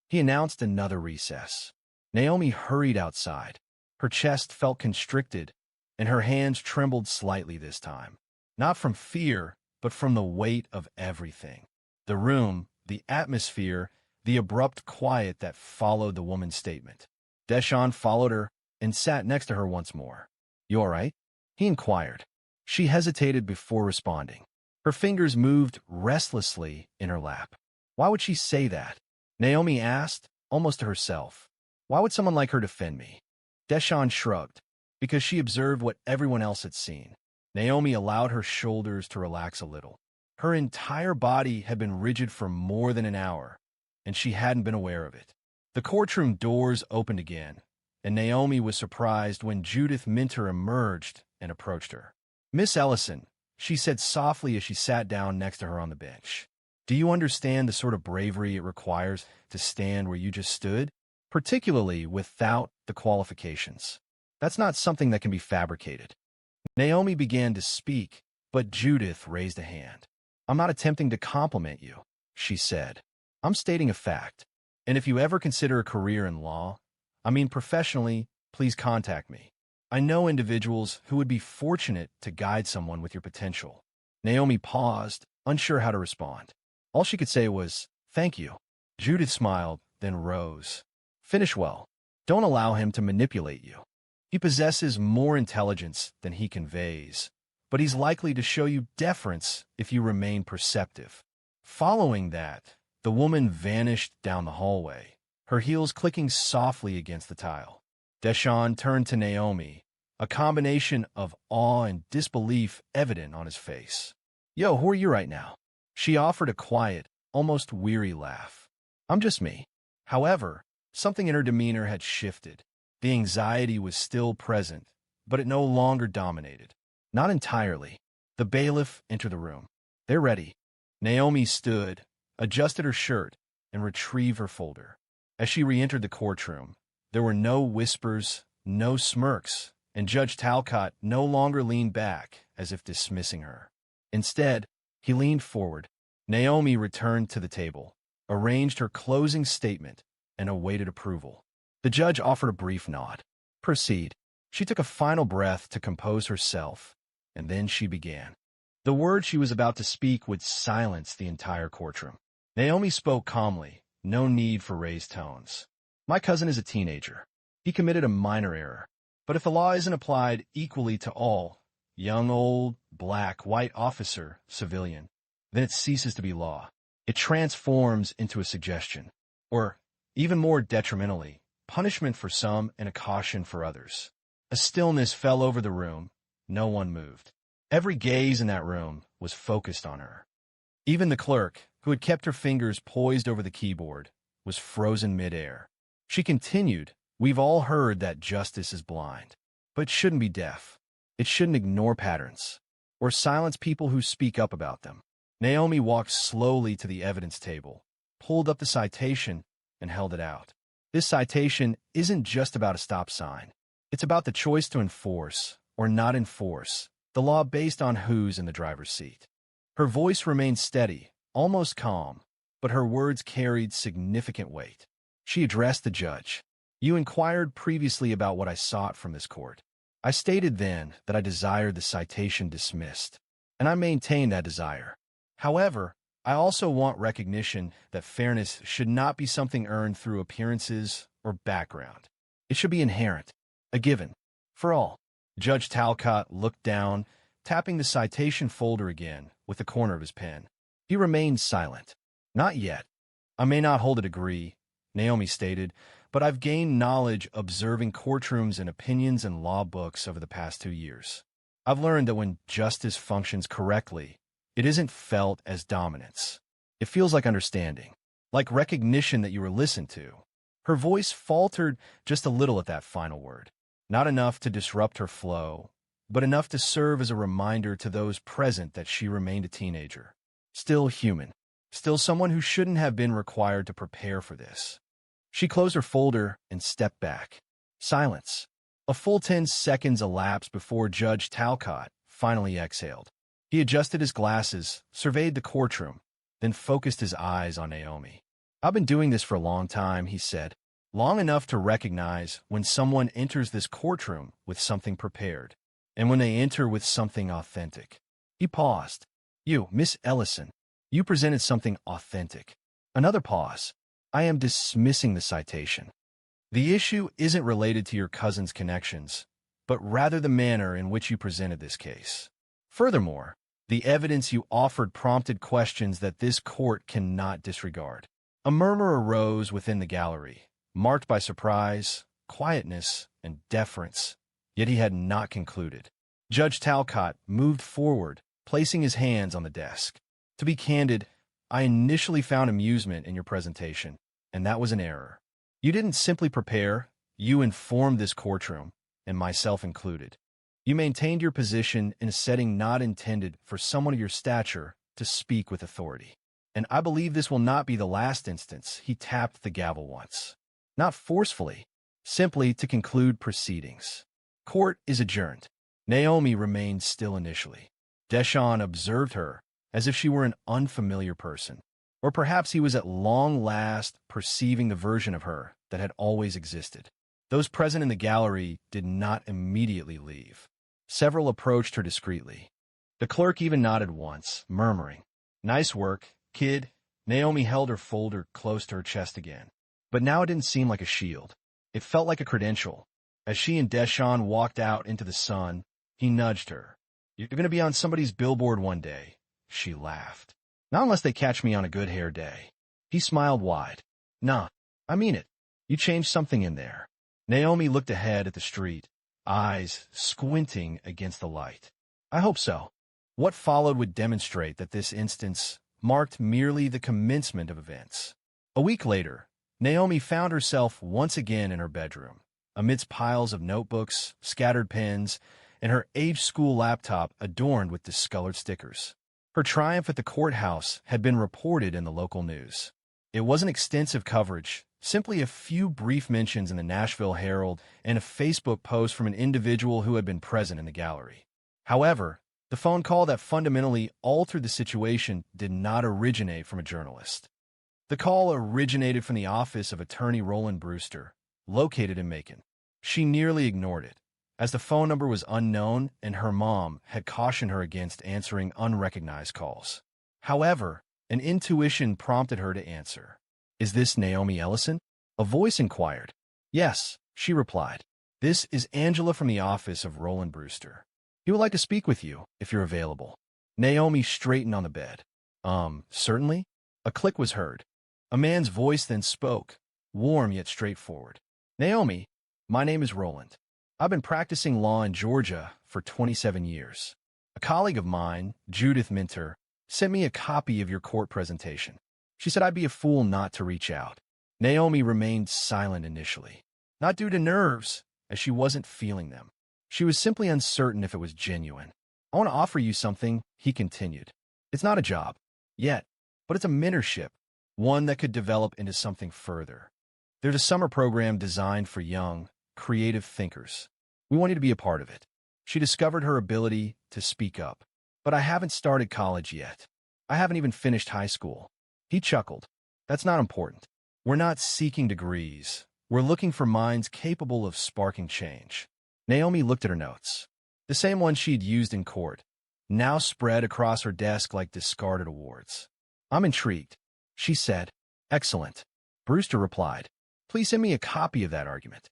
He announced another recess. Naomi hurried outside. Her chest felt constricted, and her hands trembled slightly this time. Not from fear, but from the weight of everything. The room, the atmosphere, the abrupt quiet that followed the woman's statement. Deshawn followed her and sat next to her once more. "You all right?" he inquired. She hesitated before responding. Her fingers moved restlessly in her lap. "Why would she say that?" Naomi asked, almost to herself. "Why would someone like her defend me?" Deshawn shrugged, because she observed what everyone else had seen. Naomi allowed her shoulders to relax a little. Her entire body had been rigid for more than an hour, and she hadn't been aware of it. The courtroom doors opened again, and Naomi was surprised when Judith Minter emerged and approached her. "Miss Ellison," she said softly as she sat down next to her on the bench. "Do you understand the sort of bravery it requires to stand where you just stood, particularly without the qualifications? That's not something that can be fabricated." Naomi began to speak, but Judith raised a hand. "I'm not attempting to compliment you," she said. "I'm stating a fact. And if you ever consider a career in law, I mean professionally, please contact me. I know individuals who would be fortunate to guide someone with your potential." Naomi paused, unsure how to respond. All she could say was, "Thank you." Judith smiled, then rose. "Finish well. Don't allow him to manipulate you. He possesses more intelligence than he conveys, but he's likely to show you deference if you remain perceptive." Following that, the woman vanished down the hallway, her heels clicking softly against the tile. Deshawn turned to Naomi, a combination of awe and disbelief evident on his face. "Yo, who are you right now?" She offered a quiet, almost weary laugh. "I'm just me." However, something in her demeanor had shifted. The anxiety was still present, but it no longer dominated. Not entirely. The bailiff entered the room. "They're ready." Naomi stood, adjusted her shirt, and retrieved her folder. As she re-entered the courtroom, there were no whispers, no smirks, and Judge Talcott no longer leaned back as if dismissing her. Instead, he leaned forward. Naomi returned to the table, arranged her closing statement, and awaited approval. The judge offered a brief nod. "Proceed." She took a final breath to compose herself, and then she began. The words she was about to speak would silence the entire courtroom. Naomi spoke calmly, no need for raised tones. "My cousin is a teenager. He committed a minor error. But if the law isn't applied equally to all, young, old, black, white, officer, civilian, then it ceases to be law. It transforms into a suggestion, or, even more detrimentally, punishment for some and a caution for others." A stillness fell over the room. No one moved. Every gaze in that room was focused on her. Even the clerk, who had kept her fingers poised over the keyboard, was frozen midair. She continued, "We've all heard that justice is blind, but it shouldn't be deaf. It shouldn't ignore patterns or silence people who speak up about them." Naomi walked slowly to the evidence table, pulled up the citation, and held it out. This citation isn't just about a stop sign. It's about the choice to enforce or not enforce the law based on who's in the driver's seat. Her voice remained steady, almost calm, but her words carried significant weight. She addressed the judge. "You inquired previously about what I sought from this court. I stated then that I desired the citation dismissed, and I maintain that desire. However, I also want recognition that fairness should not be something earned through appearances or background. It should be inherent, a given, for all." Judge Talcott looked down, tapping the citation folder again with the corner of his pen. He remained silent. "Not yet. I may not hold a degree," Naomi stated, "but I've gained knowledge observing courtrooms and opinions and law books over the past 2 years. I've learned that when justice functions correctly, it isn't felt as dominance. It feels like understanding, like recognition that you were listened to." Her voice faltered just a little at that final word, not enough to disrupt her flow, but enough to serve as a reminder to those present that she remained a teenager, still human, still someone who shouldn't have been required to prepare for this. She closed her folder and stepped back. Silence. A full 10 seconds elapsed before Judge Talcott finally exhaled. He adjusted his glasses, surveyed the courtroom, then focused his eyes on Naomi. "I've been doing this for a long time," he said. "Long enough to recognize when someone enters this courtroom with something prepared, and when they enter with something authentic." He paused. "You, Miss Ellison, you presented something authentic." Another pause. "I am dismissing the citation. The issue isn't related to your cousin's connections, but rather the manner in which you presented this case. Furthermore, the evidence you offered prompted questions that this court cannot disregard." A murmur arose within the gallery, marked by surprise, quietness, and deference, yet he had not concluded. Judge Talcott moved forward, placing his hands on the desk. "To be candid, I initially found amusement in your presentation, and that was an error. You didn't simply prepare, you informed this courtroom, and myself included. You maintained your position in a setting not intended for someone of your stature to speak with authority. And I believe this will not be the last instance." He tapped the gavel once. Not forcefully, simply to conclude proceedings. Court is adjourned. Naomi remained still initially. Deshawn observed her as if she were an unfamiliar person. Or perhaps he was at long last perceiving the version of her that had always existed. Those present in the gallery did not immediately leave. Several approached her discreetly. The clerk even nodded once, murmuring, "Nice work, kid." Naomi held her folder close to her chest again. But now it didn't seem like a shield. It felt like a credential. As she and Deshawn walked out into the sun, he nudged her. "You're going to be on somebody's billboard one day." She laughed. "Not unless they catch me on a good hair day." He smiled wide. "Nah, I mean it. You changed something in there." Naomi looked ahead at the street, eyes squinting against the light. "I hope so." What followed would demonstrate that this instance marked merely the commencement of events. A week later, Naomi found herself once again in her bedroom, amidst piles of notebooks, scattered pens, and her age school laptop adorned with discolored stickers. Her triumph at the courthouse had been reported in the local news. It wasn't extensive coverage, simply a few brief mentions in the Nashville Herald and a Facebook post from an individual who had been present in the gallery. However, the phone call that fundamentally altered the situation did not originate from a journalist. The call originated from the office of attorney Roland Brewster, located in Macon. She nearly ignored it, as the phone number was unknown and her mom had cautioned her against answering unrecognized calls. However, an intuition prompted her to answer. "Is this Naomi Ellison?" A voice inquired. "Yes," she replied. "This is Angela from the office of Roland Brewster. He would like to speak with you, if you're available." Naomi straightened on the bed. Certainly?" A click was heard. A man's voice then spoke, warm yet straightforward. "Naomi, my name is Roland. I've been practicing law in Georgia for 27 years. A colleague of mine, Judith Minter, sent me a copy of your court presentation. She said I'd be a fool not to reach out." Naomi remained silent initially, not due to nerves, as she wasn't feeling them. She was simply uncertain if it was genuine. I want to offer you something, he continued. It's not a job, yet, but it's a mentorship, one that could develop into something further. There's a summer program designed for young, creative thinkers. We want you to be a part of it. She discovered her ability to speak up. But I haven't started college yet. I haven't even finished high school. He chuckled. That's not important. We're not seeking degrees. We're looking for minds capable of sparking change. Naomi looked at her notes. The same ones she'd used in court, now spread across her desk like discarded awards. I'm intrigued, she said. Excellent. Brewster replied. Please send me a copy of that argument.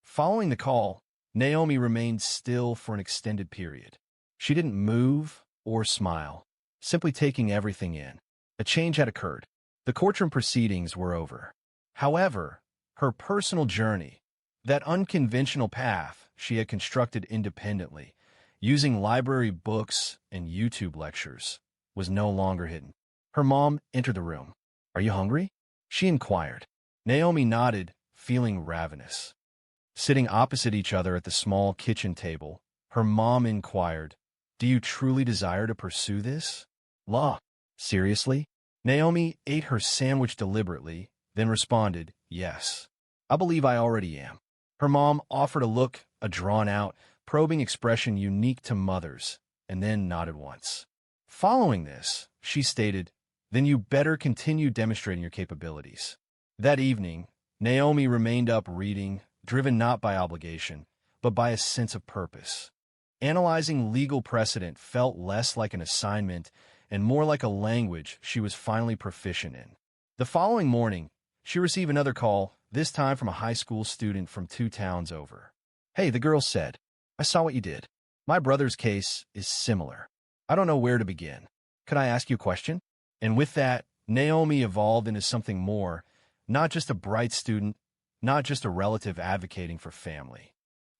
Following the call, Naomi remained still for an extended period. She didn't move or smile, simply taking everything in. A change had occurred. The courtroom proceedings were over. However, her personal journey, that unconventional path she had constructed independently, using library books and YouTube lectures, was no longer hidden. Her mom entered the room. Are you hungry? She inquired. Naomi nodded, feeling ravenous. Sitting opposite each other at the small kitchen table, her mom inquired, Do you truly desire to pursue this? Law. Seriously? Naomi ate her sandwich deliberately, then responded, Yes. I believe I already am. Her mom offered a look, a drawn-out, probing expression unique to mothers, and then nodded once. Following this, she stated, Then you better continue demonstrating your capabilities. That evening, Naomi remained up reading, driven not by obligation, but by a sense of purpose. Analyzing legal precedent felt less like an assignment and more like a language she was finally proficient in. The following morning, she received another call, this time from a high school student from 2 towns over. Hey, the girl said, I saw what you did. My brother's case is similar. I don't know where to begin. Could I ask you a question? And with that, Naomi evolved into something more, not just a bright student, not just a relative advocating for family.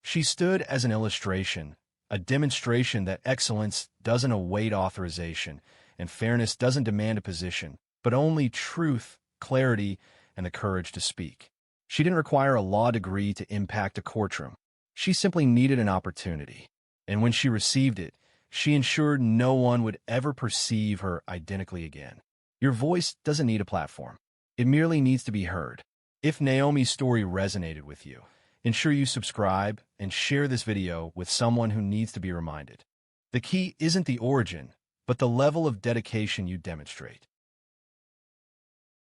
She stood as an illustration, a demonstration that excellence doesn't await authorization and fairness doesn't demand a position, but only truth, clarity, and the courage to speak. She didn't require a law degree to impact a courtroom. She simply needed an opportunity. And when she received it, she ensured no one would ever perceive her identically again. Your voice doesn't need a platform. It merely needs to be heard. If Naomi's story resonated with you, ensure you subscribe and share this video with someone who needs to be reminded. The key isn't the origin, but the level of dedication you demonstrate.